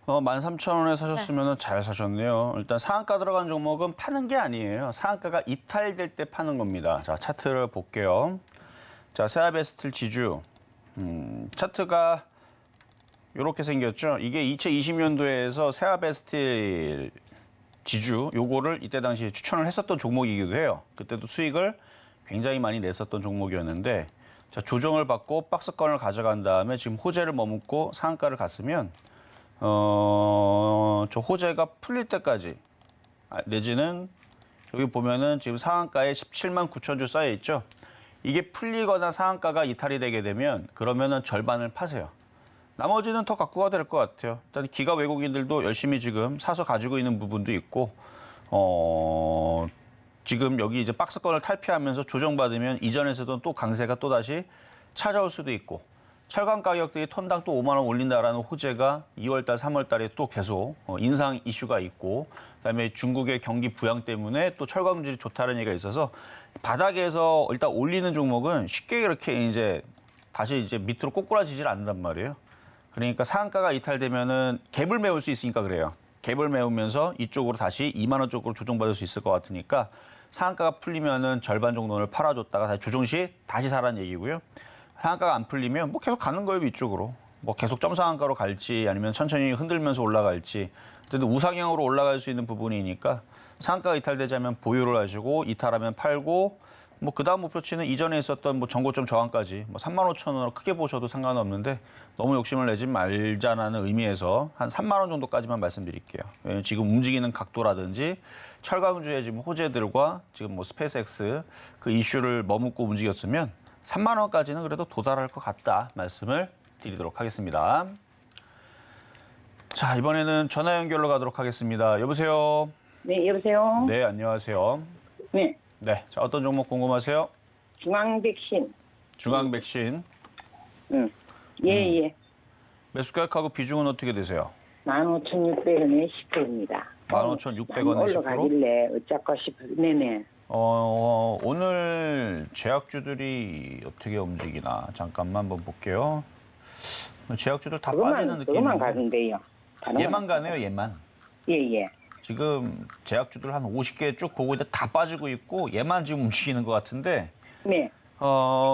13,000원에 사셨으면 잘 사셨네요. 일단 상한가 들어간 종목은 파는 게 아니에요. 상한가가 이탈될 때 파는 겁니다. 자, 차트를 볼게요. 자, 세아베스틸 지주. 차트가 이렇게 생겼죠. 이게 2020년도에서 세아베스틸 지주 요거를 이때 당시에 추천을 했었던 종목이기도 해요. 그때도 수익을 굉장히 많이 냈었던 종목이었는데 자, 조정을 받고 박스권을 가져간 다음에 지금 호재를 머금고 상한가를 갔으면 저 호재가 풀릴 때까지 내지는 여기 보면은 지금 상한가에 17만 9천 주 쌓여 있죠. 이게 풀리거나 상한가가 이탈이 되게 되면 그러면은 절반을 파세요. 나머지는 더 갖고 가도 될 것 같아요. 일단 기가 외국인들도 열심히 지금 사서 가지고 있는 부분도 있고, 지금 여기 이제 박스권을 탈피하면서 조정받으면 이전에서도 또 강세가 또 다시 찾아올 수도 있고, 철강 가격들이 톤당 또 5만 원 올린다라는 호재가 2월달, 3월달에 또 계속 인상 이슈가 있고, 그다음에 중국의 경기 부양 때문에 또 철강질이 좋다는 얘기가 있어서 바닥에서 일단 올리는 종목은 쉽게 이렇게 이제 다시 이제 밑으로 꼬꾸라지질 않는단 말이에요. 그러니까 상한가가 이탈되면은 갭을 메울 수 있으니까 그래요. 갭을 메우면서 이쪽으로 다시 2만 원 쪽으로 조정받을 수 있을 것 같으니까 상한가가 풀리면은 절반 정도를 팔아줬다가 다시 조정 시 다시 사라는 얘기고요. 상한가가 안 풀리면 뭐 계속 가는 거예요, 위쪽으로. 뭐 계속 점상한가로 갈지 아니면 천천히 흔들면서 올라갈지. 어쨌든 우상향으로 올라갈 수 있는 부분이니까 상한가가 이탈되자면 보유를 하시고 이탈하면 팔고 뭐 그다음 목표치는 이전에 있었던 뭐 전고점 저항까지 뭐 35,000원으로 크게 보셔도 상관없는데 너무 욕심을 내지 말자라는 의미에서 한 3만 원 정도까지만 말씀드릴게요. 왜냐면 지금 움직이는 각도라든지 철강주의 지금 호재들과 지금 뭐 스페이스X 그 이슈를 머금고 움직였으면 3만 원까지는 그래도 도달할 것 같다 말씀을 드리도록 하겠습니다. 자, 이번에는 전화 연결로 가도록 하겠습니다. 여보세요. 네, 여보세요? 네, 안녕하세요. 네, 네, 자, 어떤 종목 궁금하세요? 중앙백신. 중앙 백신. 응. 예, 예. 매수가격하고 비중은 어떻게 되세요? 15,600원에 10%입니다. 15,600원에 10%? 올라가길래 어쩔까 싶어서. 네네. 오늘 제약주들이 어떻게 움직이나 잠깐만 한번 볼게요. 제약주들 다 빠지는 그것만 느낌인데. 가는데요. 다른 얘만 건 가네요, 얘만. 예, 예. 지금 제약주들 한 50개 쭉 보고 있는데 다 빠지고 있고 얘만 지금 움직이는 것 같은데 네.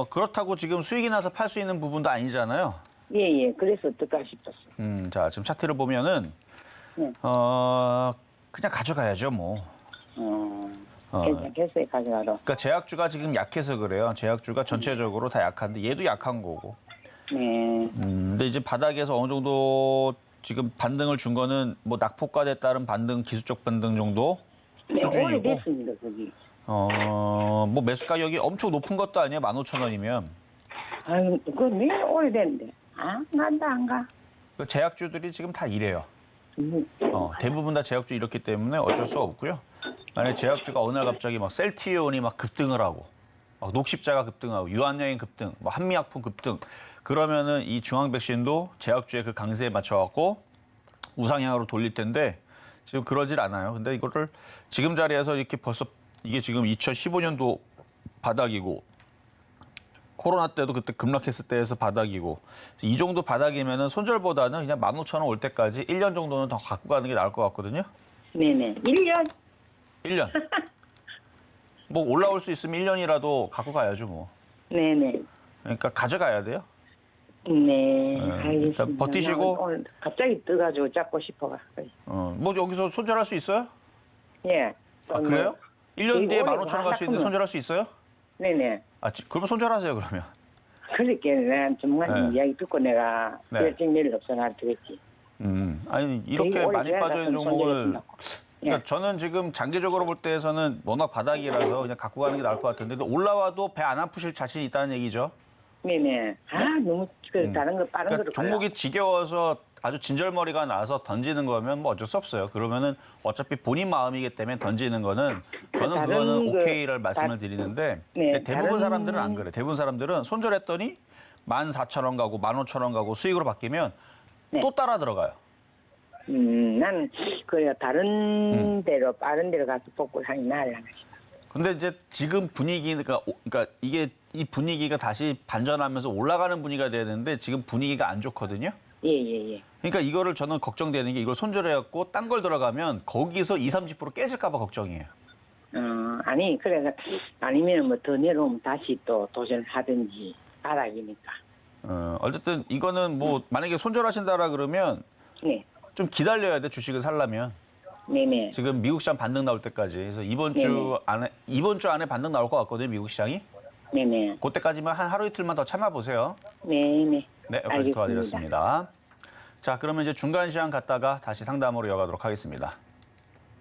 그렇다고 지금 수익이 나서 팔 수 있는 부분도 아니잖아요. 예, 예. 그래서 어떨까 싶었어요. 자, 지금 차트를 보면은 네. 그냥 가져가야죠, 뭐. 괜찮겠어요, 가져가도. 그러니까 제약주가 지금 약해서 그래요. 제약주가 전체적으로 다 약한데 얘도 약한 거고. 네. 근데 이제 바닥에서 어느 정도 지금 반등을 준 거는 뭐 낙폭과에 따른 반등, 기술적 반등 정도 네, 수준이고. 오래됐습니다, 거기. 뭐 매수 가격이 엄청 높은 것도 아니에요. 15,000원이면. 아유, 그거 네, 오래됐는데. 난다, 안 가. 그 제약주들이 지금 다 이래요. 음. 대부분 다 제약주 이렇기 때문에 어쩔 수 없고요. 만약에 제약주가 어느 날 갑자기 막 셀트리온이 막 급등을 하고, 막 녹십자가 급등하고, 유한양행 급등, 뭐 한미약품 급등, 그러면은 이 중앙백신도 제약주의 그 강세에 맞춰갖고 우상향으로 돌릴 텐데 지금 그러질 않아요. 근데 이거를 지금 자리에서 이렇게 벌써 이게 지금 2015년도 바닥이고 코로나 때도 그때 급락했을 때에서 바닥이고 이 정도 바닥이면은 손절보다는 그냥 15,000원 올 때까지 1년 정도는 더 갖고 가는 게 나을 것 같거든요. 네네. 1년? 1년. 뭐 올라올 수 있으면 1년이라도 갖고 가야죠, 뭐. 네네. 그러니까 가져가야 돼요. 네, 일단 알겠습니다. 버티시고. 오늘 갑자기 떠가지고 잡고 싶어가지고. 뭐 여기서 손절할 수 있어요? 예. 아, 그래요? 1년 뒤에 15,000원 갈 수 있는데 하려면- 손절할 수 있어요? 네네. 그러면 손절하세요, 그러면. 그렇게 내가 전문가님 네. 이야기 듣고 내가 네. 결정 내릴 없어 나 되겠지. 아니, 이렇게 많이 빠져있는 종목을. 그러니까 예. 저는 지금 장기적으로 볼 때에서는 워낙 바닥이라서 그냥 갖고 가는 게 나을 것 같은데 올라와도 배 안 아프실 자신이 있다는 얘기죠. 네네. 너무 다른 거 빠른 그러니까 거로 종목이 지겨워서 아주 진절머리가 나서 던지는 거면 뭐 어쩔 수 없어요. 그러면은 어차피 본인 마음이기 때문에 던지는 거는 저는 다른 그거는 그- 오케이를 말씀을 드리는데 네, 근데 대부분 다른- 사람들은 안 그래. 대부분 사람들은 손절했더니 14,000원 가고 15,000원 가고 수익으로 바뀌면 네. 또 따라 들어가요. 나는 그래 다른 데로 빠른 데로 가서 복구를 하니 나을라. 근데 이제 지금 분위기가 그러니까 이게 이 분위기가 다시 반전하면서 올라가는 분위기가 돼야 되는데 지금 분위기가 안 좋거든요. 예예예. 그러니까 이거를 저는 걱정되는 게 이걸 손절해갖고 딴 걸 들어가면 거기서 20-30% 깨질까 봐 걱정이에요. 아니 그래서 아니면 뭐 더 내려오면 다시 또 도전을 하든지 바닥이니까. 어쨌든 이거는 뭐 만약에 손절하신다라 그러면 네. 좀 기다려야 돼 주식을 살려면 네네. 지금 미국 시장 반등 나올 때까지 그래서 이번 주 안에 반등 나올 것 같거든요 미국 시장이 네네. 그때까지만 한 하루 이틀만 더 참아 보세요. 네네. 네, 여기까지 알겠습니다. 도와드렸습니다. 자, 그러면 이제 중간 시장 갔다가 다시 상담으로 이어가도록 하겠습니다.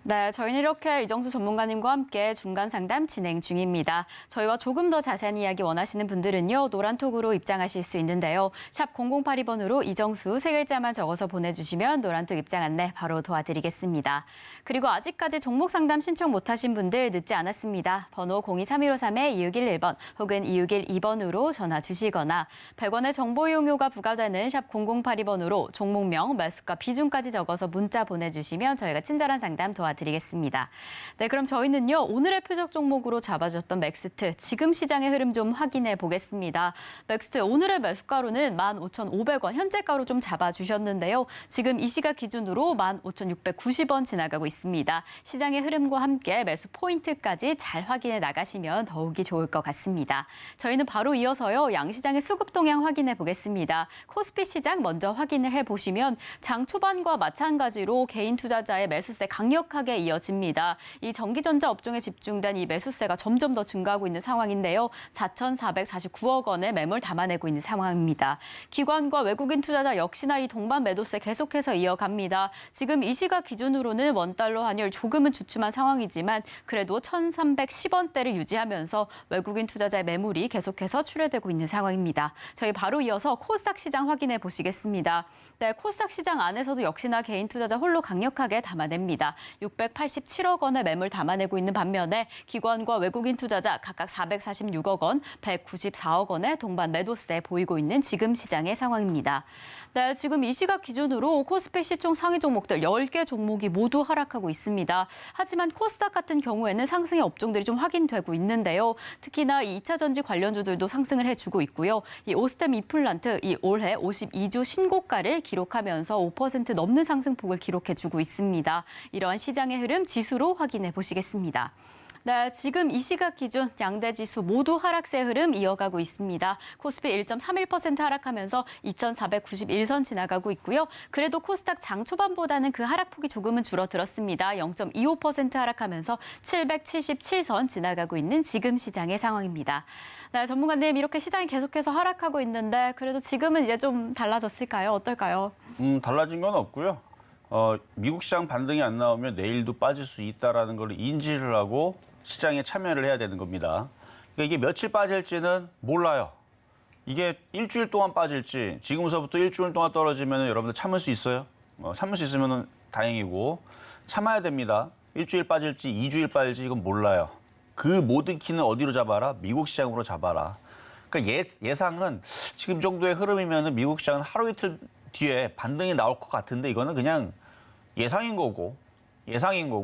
네, 저희는 이렇게 이정수 전문가님과 함께 중간 상담 진행 중입니다. 저희와 조금 더 자세한 이야기 원하시는 분들은요, 노란톡으로 입장하실 수 있는데요. 샵 0082번으로 이정수 세 글자만 적어서 보내주시면 노란톡 입장 안내 바로 도와드리겠습니다. 그리고 아직까지 종목 상담 신청 못하신 분들 늦지 않았습니다. 번호 023153-2611번 혹은 2612번으로 전화 주시거나 100원의 정보 이용료가 부과되는 샵 0082번으로 종목명, 매수가, 비중까지 적어서 문자 보내주시면 저희가 친절한 상담 도와드리겠습니다. 네, 그럼 저희는요, 오늘의 표적 종목으로 잡아줬던 맥스트, 지금 시장의 흐름 좀 확인해 보겠습니다. 맥스트 오늘의 매수가로는 15,500원, 현재가로 좀 잡아주셨는데요. 지금 이 시각 기준으로 15,690원 지나가고 있습니다. 시장의 흐름과 함께 매수 포인트까지 잘 확인해 나가시면 더욱이 좋을 것 같습니다. 저희는 바로 이어서요, 양시장의 수급 동향 확인해 보겠습니다. 코스피 시장 먼저 확인을 해보시면 장 초반과 마찬가지로 개인 투자자의 매수세 강력하게 강하게 이어집니다. 이 전기전자 업종에 집중된 이 매수세가 점점 더 증가하고 있는 상황인데요. 4,449억 원의 매물 담아내고 있는 상황입니다. 기관과 외국인 투자자 역시나 이 동반 매도세 계속해서 이어갑니다. 지금 이 시각 기준으로는 원달러 환율 조금은 주춤한 상황이지만 그래도 1,310원대를 유지하면서 외국인 투자자의 매물이 계속해서 출회되고 있는 상황입니다. 저희 바로 이어서 코스닥 시장 확인해 보시겠습니다. 네, 코스닥 시장 안에서도 역시나 개인 투자자 홀로 강력하게 담아냅니다. 687억 원의 매물 담아내고 있는 반면에 기관과 외국인 투자자 각각 446억 원, 194억 원의 동반 매도세 보이고 있는 지금 시장의 상황입니다. 네, 지금 이 시각 기준으로 코스피 시총 상위 종목들 10개 종목이 모두 하락하고 있습니다. 하지만 코스닥 같은 경우에는 상승의 업종들이 좀 확인되고 있는데요. 특히나 이 2차 전지 관련주들도 상승을 해주고 있고요. 이 오스템 이플란트 이 올해 52주 신고가를 기록하면서 5% 넘는 상승폭을 기록해주고 있습니다. 이러한 시장의 흐름 지수로 확인해 보시겠습니다. 네, 지금 이 시각 기준 양대 지수 모두 하락세 흐름 이어가고 있습니다. 코스피 1.31% 하락하면서 2,491선 지나가고 있고요. 그래도 코스닥 장 초반보다는 그 하락폭이 조금은 줄어들었습니다. 0.25% 하락하면서 777선 지나가고 있는 지금 시장의 상황입니다. 네, 전문가님 이렇게 시장이 계속해서 하락하고 있는데 그래도 지금은 이제 좀 달라졌을까요? 어떨까요? 달라진 건 없고요. 미국 시장 반등이 안 나오면 내일도 빠질 수 있다라는 걸 인지를 하고 시장에 참여를 해야 되는 겁니다. 그러니까 이게 며칠 빠질지는 몰라요. 이게 일주일 동안 빠질지 지금서부터 일주일 동안 떨어지면 여러분들 참을 수 있어요? 참을 수 있으면 다행이고 참아야 됩니다. 일주일 빠질지 2주일 빠질지 이건 몰라요. 그 모든 키는 어디로 잡아라? 미국 시장으로 잡아라. 그러니까 예상은 지금 정도의 흐름이면 미국 시장은 하루 이틀 뒤에 반등이 나올 것 같은데 이거는 그냥 예상인 거고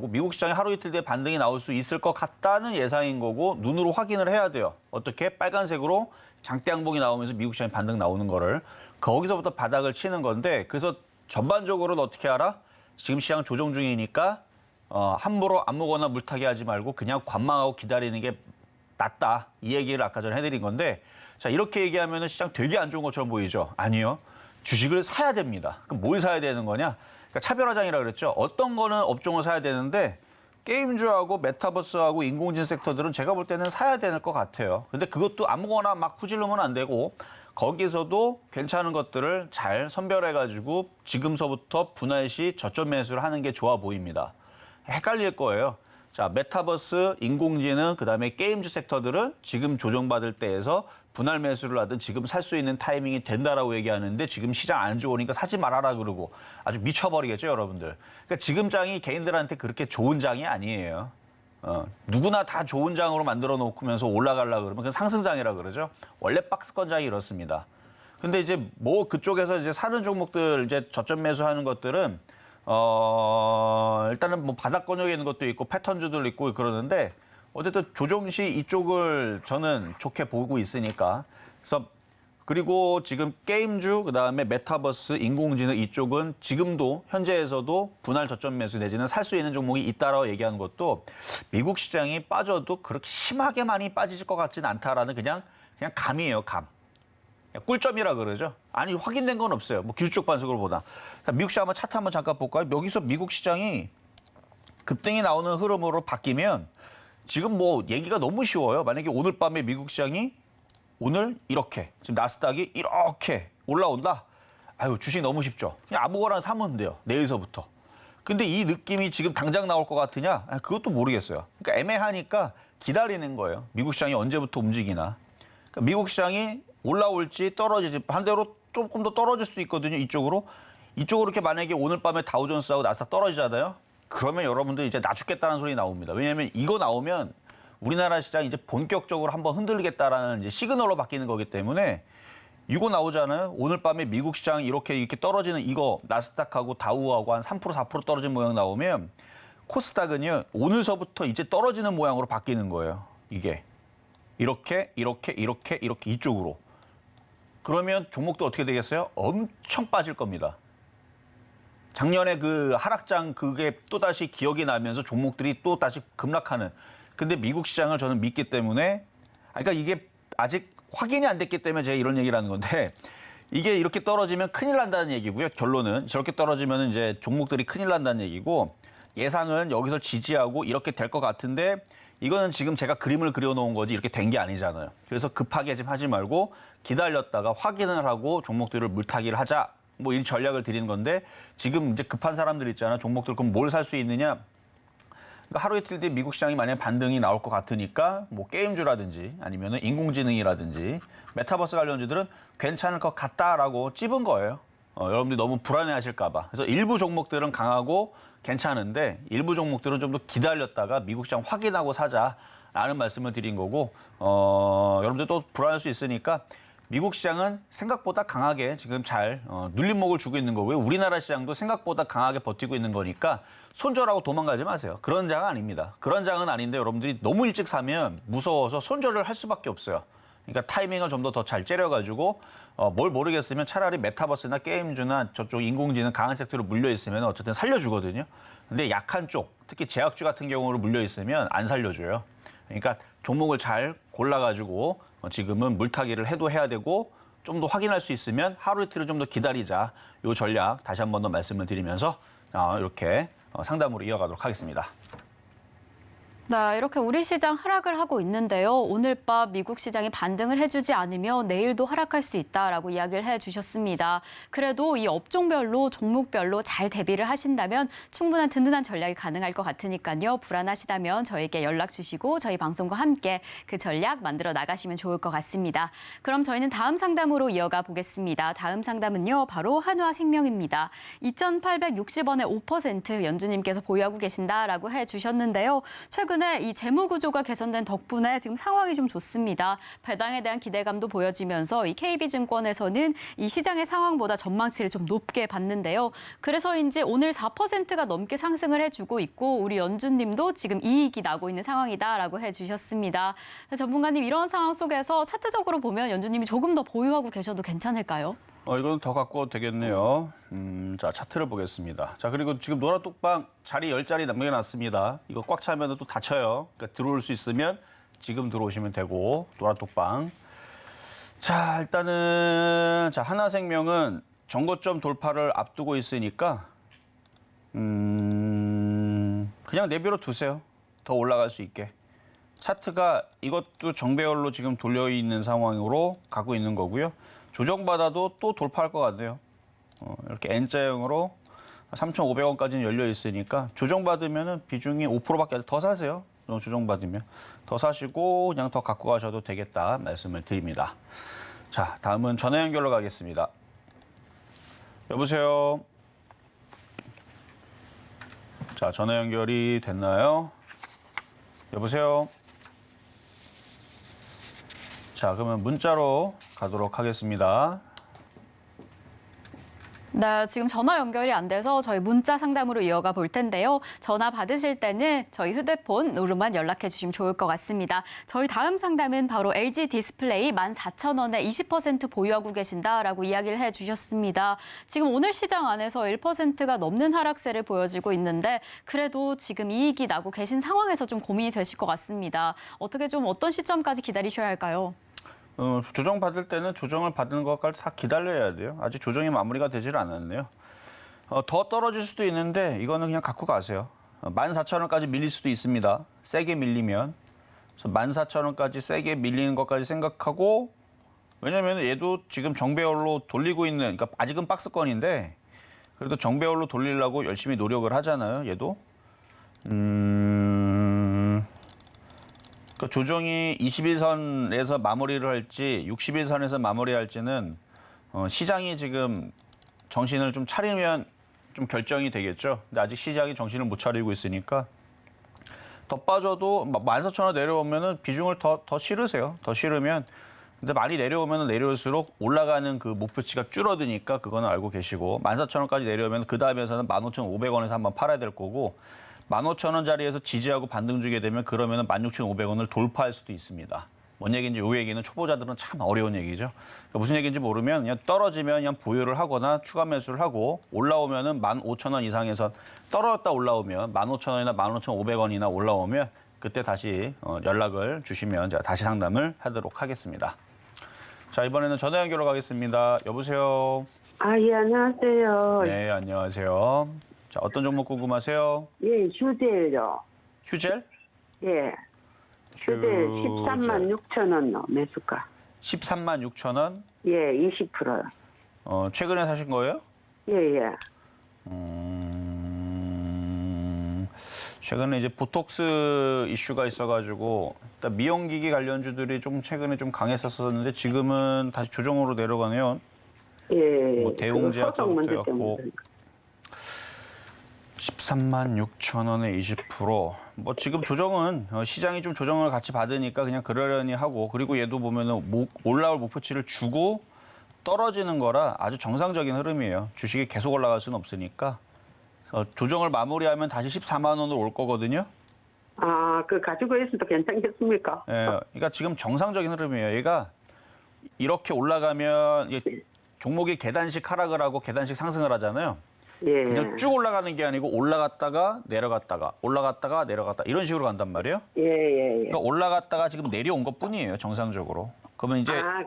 미국 시장이 하루 이틀 뒤에 반등이 나올 수 있을 것 같다는 예상인 거고 눈으로 확인을 해야 돼요. 어떻게? 빨간색으로 장대 양봉이 나오면서 미국 시장이 반등 나오는 거를 거기서부터 바닥을 치는 건데 그래서 전반적으로는 어떻게 알아? 지금 시장 조정 중이니까 함부로 아무거나 물타기 하지 말고 그냥 관망하고 기다리는 게 낫다. 이 얘기를 아까 전에 해드린 건데 자 이렇게 얘기하면 시장 되게 안 좋은 것처럼 보이죠? 아니요. 주식을 사야 됩니다. 그럼 뭘 사야 되는 거냐? 그러니까 차별화장이라고 그랬죠. 어떤 거는 업종을 사야 되는데 게임주하고 메타버스하고 인공지능 섹터들은 제가 볼 때는 사야 될 것 같아요. 근데 그것도 아무거나 막 후질르면 안 되고 거기서도 괜찮은 것들을 잘 선별해가지고 지금서부터 분할 시 저점 매수를 하는 게 좋아 보입니다. 헷갈릴 거예요. 자, 메타버스, 인공지능, 그다음에 게임주 섹터들은 지금 조정받을 때에서 분할 매수를 하든 지금 살 수 있는 타이밍이 된다라고 얘기하는데 지금 시장 안 좋으니까 사지 말아라 그러고 아주 미쳐버리겠죠, 여러분들. 그러니까 지금 장이 개인들한테 그렇게 좋은 장이 아니에요. 누구나 다 좋은 장으로 만들어 놓으면서 올라가려고 그러면 그건 상승장이라 그러죠. 원래 박스권 장이 이렇습니다. 근데 이제 뭐 그쪽에서 이제 사는 종목들 이제 저점 매수하는 것들은 일단은 뭐 바닥권역에 있는 것도 있고 패턴주들 있고 그러는데 어쨌든 조정 시 이쪽을 저는 좋게 보고 있으니까 그래서 그리고 지금 게임주 그다음에 메타버스 인공지능 이쪽은 지금도 현재에서도 분할 저점 매수 내지는 살 수 있는 종목이 있다라고 얘기하는 것도 미국 시장이 빠져도 그렇게 심하게 많이 빠질 것 같지는 않다라는 그냥 감이에요, 감. 꿀점이라 그러죠. 아니 확인된 건 없어요. 뭐 기술적 반석으로 보다. 미국 시장 한번 차트 한번 잠깐 볼까요? 여기서 미국 시장이 급등이 나오는 흐름으로 바뀌면 지금 뭐 얘기가 너무 쉬워요. 만약에 오늘 밤에 미국 시장이 오늘 이렇게 지금 나스닥이 이렇게 올라온다. 아유 주식 너무 쉽죠. 그냥 아무거나 사면 돼요. 내일서부터. 근데 이 느낌이 지금 당장 나올 것 같으냐? 그것도 모르겠어요. 그러니까 애매하니까 기다리는 거예요. 미국 시장이 언제부터 움직이나. 그러니까 미국 시장이 올라올지 떨어질지 반대로 조금 더 떨어질 수도 있거든요. 이쪽으로 이렇게 만약에 오늘 밤에 다우존스하고 나스닥 떨어지잖아요. 그러면 여러분들 이제 나 죽겠다는 소리 나옵니다. 왜냐하면 이거 나오면 우리나라 시장 이제 본격적으로 한번 흔들리겠다라는 이제 시그널로 바뀌는 거기 때문에 이거 나오잖아요. 오늘 밤에 미국 시장 이렇게 떨어지는 이거 나스닥하고 다우하고 한 3% 4% 떨어진 모양 나오면 코스닥은요. 오늘서부터 이제 떨어지는 모양으로 바뀌는 거예요. 이게 이렇게 이쪽으로. 그러면 종목도 어떻게 되겠어요? 엄청 빠질 겁니다. 작년에 그 하락장 그게 또다시 기억이 나면서 종목들이 또다시 급락하는. 근데 미국 시장을 저는 믿기 때문에 그러니까 이게 아직 확인이 안 됐기 때문에 제가 이런 얘기를 하는 건데 이게 이렇게 떨어지면 큰일 난다는 얘기고요. 결론은 저렇게 떨어지면 이제 종목들이 큰일 난다는 얘기고 예상은 여기서 지지하고 이렇게 될 것 같은데 이거는 지금 제가 그림을 그려놓은 거지 이렇게 된 게 아니잖아요. 그래서 급하게 좀 하지 말고 기다렸다가 확인을 하고 종목들을 물타기를 하자. 뭐 이 전략을 드리는 건데 지금 이제 급한 사람들 있잖아. 종목들 그럼 뭘 살 수 있느냐? 그러니까 하루 이틀 뒤에 미국 시장이 만약에 반등이 나올 것 같으니까 뭐 게임주라든지 아니면 인공지능이라든지 메타버스 관련주들은 괜찮을 것 같다라고 찝은 거예요. 여러분들이 너무 불안해하실까 봐. 그래서 일부 종목들은 강하고 괜찮은데 일부 종목들은 좀 더 기다렸다가 미국 시장 확인하고 사자라는 말씀을 드린 거고 여러분들 또 불안할 수 있으니까 미국 시장은 생각보다 강하게 지금 잘 눌림목을 주고 있는 거고요. 우리나라 시장도 생각보다 강하게 버티고 있는 거니까 손절하고 도망가지 마세요. 그런 장은 아닙니다. 그런 장은 아닌데 여러분들이 너무 일찍 사면 무서워서 손절을 할 수밖에 없어요. 그러니까 타이밍을 좀 더 잘 째려가지고 뭘 모르겠으면 차라리 메타버스나 게임주나 저쪽 인공지능 강한 섹터로 물려 있으면 어쨌든 살려주거든요. 근데 약한 쪽, 특히 제약주 같은 경우로 물려 있으면 안 살려줘요. 그러니까 종목을 잘 골라가지고 지금은 물타기를 해도 해야 되고 좀 더 확인할 수 있으면 하루 이틀을 좀 더 기다리자. 이 전략 다시 한 번 더 말씀을 드리면서 이렇게 상담으로 이어가도록 하겠습니다. 네, 이렇게 우리 시장 하락을 하고 있는데요. 오늘 밤 미국 시장이 반등을 해주지 않으면 내일도 하락할 수 있다라고 이야기를 해주셨습니다. 그래도 이 업종별로 종목별로 잘 대비를 하신다면 충분한 든든한 전략이 가능할 것 같으니까요. 불안하시다면 저에게 연락 주시고 저희 방송과 함께 그 전략 만들어 나가시면 좋을 것 같습니다. 그럼 저희는 다음 상담으로 이어가 보겠습니다. 다음 상담은요. 바로 한화생명입니다. 2,860원에 5% 연주님께서 보유하고 계신다라고 해주셨는데요. 최근에 이 재무 구조가 개선된 덕분에 지금 상황이 좀 좋습니다. 배당에 대한 기대감도 보여지면서 이 KB증권에서는 이 시장의 상황보다 전망치를 좀 높게 봤는데요. 그래서인지 오늘 4%가 넘게 상승을 해주고 있고 우리 연주님도 지금 이익이 나고 있는 상황이다라고 해주셨습니다. 전문가님 이런 상황 속에서 차트적으로 보면 연주님이 조금 더 보유하고 계셔도 괜찮을까요? 이건 더 갖고 되겠네요. 자, 차트를 보겠습니다. 자, 그리고 지금 노란톡방 자리 10자리 남겨놨습니다. 이거 꽉 차면 또 닫혀요. 그러니까 들어올 수 있으면 지금 들어오시면 되고, 노란톡방. 자, 일단은, 자, 하나생명은 정고점 돌파를 앞두고 있으니까, 그냥 내버려 두세요. 더 올라갈 수 있게. 차트가 이것도 정배열로 지금 돌려 있는 상황으로 가고 있는 거고요. 조정받아도 또 돌파할 것 같네요. 이렇게 N자형으로 3,500원까지는 열려 있으니까 조정받으면 비중이 5%밖에 더 사세요. 조정받으면. 더 사시고 그냥 더 갖고 가셔도 되겠다 말씀을 드립니다. 자, 다음은 전화 연결로 가겠습니다. 여보세요. 자, 전화 연결이 됐나요? 여보세요. 자, 그러면 문자로 가도록 하겠습니다. 네, 지금 전화 연결이 안 돼서 저희 문자 상담으로 이어가 볼 텐데요. 전화 받으실 때는 저희 휴대폰으로만 연락해 주시면 좋을 것 같습니다. 저희 다음 상담은 바로 LG 디스플레이 14,000원에 20% 보유하고 계신다라고 이야기를 해 주셨습니다. 지금 오늘 시장 안에서 1%가 넘는 하락세를 보여지고 있는데 그래도 지금 이익이 나고 계신 상황에서 좀 고민이 되실 것 같습니다. 어떻게 좀 어떤 시점까지 기다리셔야 할까요? 조정 받을 때는 조정을 받는 것까지 다 기다려야 돼요. 아직 조정이 마무리가 되질 않았네요. 더 떨어질 수도 있는데 이거는 그냥 갖고 가세요. 14,000원까지 밀릴 수도 있습니다. 세게 밀리면. 그래서 14,000원까지 세게 밀리는 것까지 생각하고 왜냐하면 얘도 지금 정배열로 돌리고 있는 그러니까 아직은 박스권인데 그래도 정배열로 돌리려고 열심히 노력을 하잖아요. 얘도. 그 조정이 21선에서 마무리를 할지 61선에서 마무리할지는 시장이 지금 정신을 좀 차리면 좀 결정이 되겠죠. 근데 아직 시장이 정신을 못 차리고 있으니까 더 빠져도 14,000원 내려오면은 비중을 더 실으세요. 더 실으면 근데 많이 내려오면 내려올수록 올라가는 그 목표치가 줄어드니까 그거는 알고 계시고 14,000원까지 내려오면 그 다음에서는 15,500원에서 한번 팔아야 될 거고 15,000원짜리에서 지지하고 반등 주게 되면 그러면 16,500원을 돌파할 수도 있습니다. 뭔 얘기인지 이 얘기는 초보자들은 참 어려운 얘기죠. 그러니까 무슨 얘기인지 모르면 그냥 떨어지면 그냥 보유를 하거나 추가 매수를 하고 올라오면은 15,000원 이상에서 떨어졌다 올라오면 15,000원이나 15,500원이나 올라오면 그때 다시 연락을 주시면 제가 다시 상담을 하도록 하겠습니다. 자, 이번에는 전화 연결로 가겠습니다. 여보세요. 예, 안녕하세요. 네, 안녕하세요. 자, 어떤 종목 궁금하세요? 예, 휴대요. 휴젤? 예. 휴대 13만 6천 원 매수가. 13만 6천 원. 예, 20%요. 최근에 사신 거예요? 예, 예. 최근에 이제 보톡스 이슈가 있어가지고 일단 미용기기 관련주들이 좀 최근에 좀 강했었었는데 지금은 다시 조정으로 내려가네요. 예. 뭐 대웅제약부터 소송 문제 해갖고. 때문에. 13만 6천 원에 20%. 뭐 지금 조정은 시장이 좀 조정을 같이 받으니까 그냥 그러려니 하고, 그리고 얘도 보면은 올라올 목표치를 주고 떨어지는 거라 아주 정상적인 흐름이에요. 주식이 계속 올라갈 수는 없으니까. 조정을 마무리하면 다시 14만 원으로 올 거거든요. 아, 그 가지고 있어도 괜찮겠습니까? 예, 그러니까 지금 정상적인 흐름이에요. 얘가 이렇게 올라가면 이게 종목이 계단식 하락을 하고 계단식 상승을 하잖아요. 예. 그냥 쭉 올라가는 게 아니고 올라갔다가 내려갔다가 올라갔다가 내려갔다 이런 식으로 간단 말이에요. 예, 예, 예. 그러니까 올라갔다가 지금 내려온 것뿐이에요. 정상적으로. 그러면 이제 아,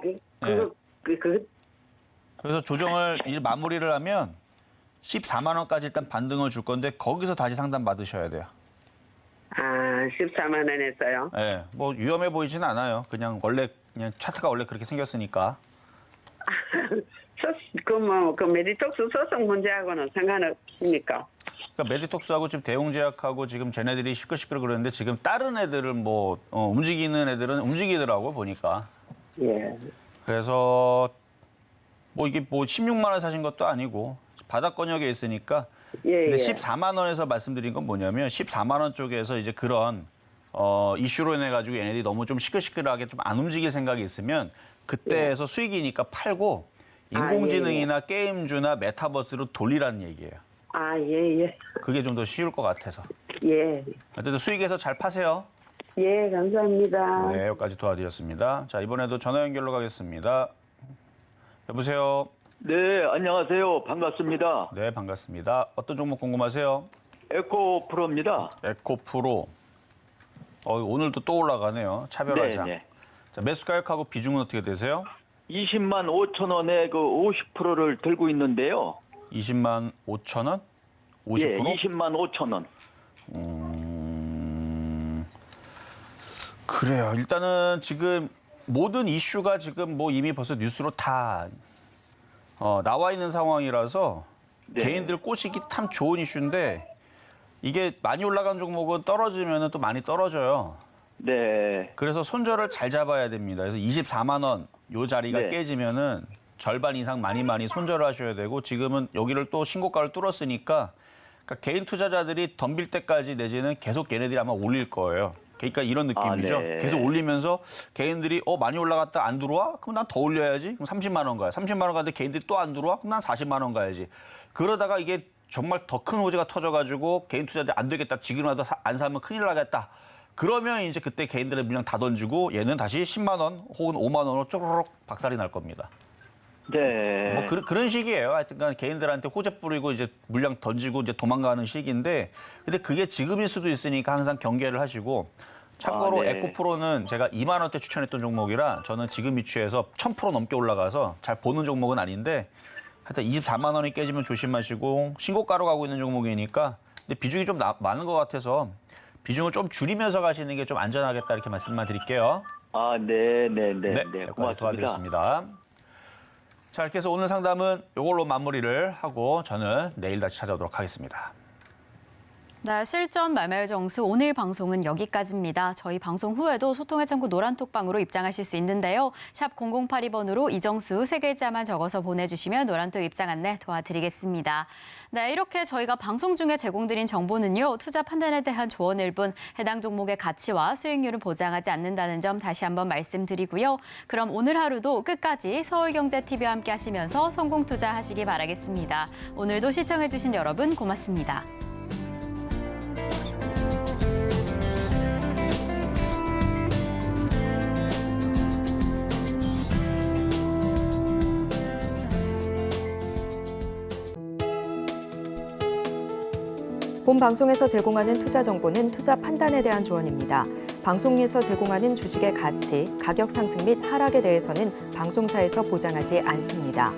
그래서 조정을 이제 마무리를 하면 14만 원까지 일단 반등을 줄 건데 거기서 다시 상담 받으셔야 돼요. 아, 14만 원에서요? 예, 뭐 위험해 보이진 않아요. 그냥 차트가 원래 그렇게 생겼으니까. 그 메디톡스 소송 문제하고는 상관없습니까? 그러니까 메디톡스하고 지금 대웅제약하고 지금 쟤네들이 시끌시끌 그러는데 지금 다른 애들은 뭐 움직이는 애들은 움직이더라고 보니까. 예. 그래서 뭐 이게 뭐 16만 원 사신 것도 아니고 바닥권역에 있으니까. 예, 근데 예. 14만 원에서 말씀드린 건 뭐냐면 14만 원 쪽에서 이제 그런 이슈로 인해 가지고 얘네들이 너무 좀 시끌시끌하게 좀 안 움직일 생각이 있으면 그때에서 수익이니까 팔고 인공지능이나 게임주나 메타버스로 돌리라는 얘기예요. 아, 예, 예. 그게 좀 더 쉬울 것 같아서. 예. 어쨌든 수익에서 잘 파세요. 예, 감사합니다. 네, 여기까지 도와드렸습니다. 자, 이번에도 전화 연결로 가겠습니다. 여보세요. 네, 안녕하세요. 반갑습니다. 네, 반갑습니다. 어떤 종목 궁금하세요? 에코프로입니다. 에코프로. 오늘도 또 올라가네요. 차별화장. 네. 자, 매수 가격하고 비중은 어떻게 되세요? 20만 5천 원에 그 50%를 들고 있는데요. 20만 5천 원? 50%? 예, 20만 5천 원. 그래요. 일단은 지금 모든 이슈가 지금 뭐 이미 벌써 뉴스로 다 나와 있는 상황이라서 네. 개인들 꼬시기 참 좋은 이슈인데 이게 많이 올라간 종목은 떨어지면 또 많이 떨어져요. 네. 그래서 손절을 잘 잡아야 됩니다. 그래서 24만 원 요 자리가 네. 깨지면은 절반 이상 많이 손절을 하셔야 되고 지금은 여기를 또 신고가를 뚫었으니까 그러니까 개인 투자자들이 덤빌 때까지 내지는 계속 얘네들이 아마 올릴 거예요. 그러니까 이런 느낌이죠. 네. 계속 올리면서 개인들이 많이 올라갔다 안 들어와? 그럼 난 더 올려야지. 그럼 30만 원 가요. 30만 원 가는데 개인들이 또 안 들어와? 그럼 난 40만 원 가야지. 그러다가 이게 정말 더 큰 호재가 터져가지고 개인 투자자들 안 되겠다. 지금이라도 안 사면 큰일 나겠다. 그러면 이제 그때 개인들의 물량 다 던지고 얘는 다시 10만 원 혹은 5만 원으로 쪼르륵 박살이 날 겁니다. 네. 뭐 그런 식이에요. 하여튼 개인들한테 호재 뿌리고 이제 물량 던지고 이제 도망가는 식인데 근데 그게 지금일 수도 있으니까 항상 경계를 하시고 참고로 네. 에코프로는 제가 2만 원대 추천했던 종목이라 저는 지금 위치에서 1000% 넘게 올라가서 잘 보는 종목은 아닌데 하여튼 24만 원이 깨지면 조심하시고 신고가로 가고 있는 종목이니까 근데 비중이 좀 많은 것 같아서 비중을 좀 줄이면서 가시는 게 좀 안전하겠다 이렇게 말씀만 드릴게요. 아, 네. 여기까지 고맙습니다. 도와드렸습니다. 자, 이렇게 해서 오늘 상담은 이걸로 마무리를 하고 저는 내일 다시 찾아오도록 하겠습니다. 네, 실전 말말 정수 오늘 방송은 여기까지입니다. 저희 방송 후에도 소통의 창구 노란톡방으로 입장하실 수 있는데요. 샵 0082번으로 이정수 세 글자만 적어서 보내주시면 노란톡 입장 안내 도와드리겠습니다. 네, 이렇게 저희가 방송 중에 제공드린 정보는요. 투자 판단에 대한 조언일 뿐 해당 종목의 가치와 수익률은 보장하지 않는다는 점 다시 한번 말씀드리고요. 그럼 오늘 하루도 끝까지 서울경제TV와 함께 하시면서 성공 투자하시기 바라겠습니다. 오늘도 시청해주신 여러분 고맙습니다. 본 방송에서 제공하는 투자 정보는 투자 판단에 대한 조언입니다. 방송에서 제공하는 주식의 가치, 가격 상승 및 하락에 대해서는 방송사에서 보장하지 않습니다.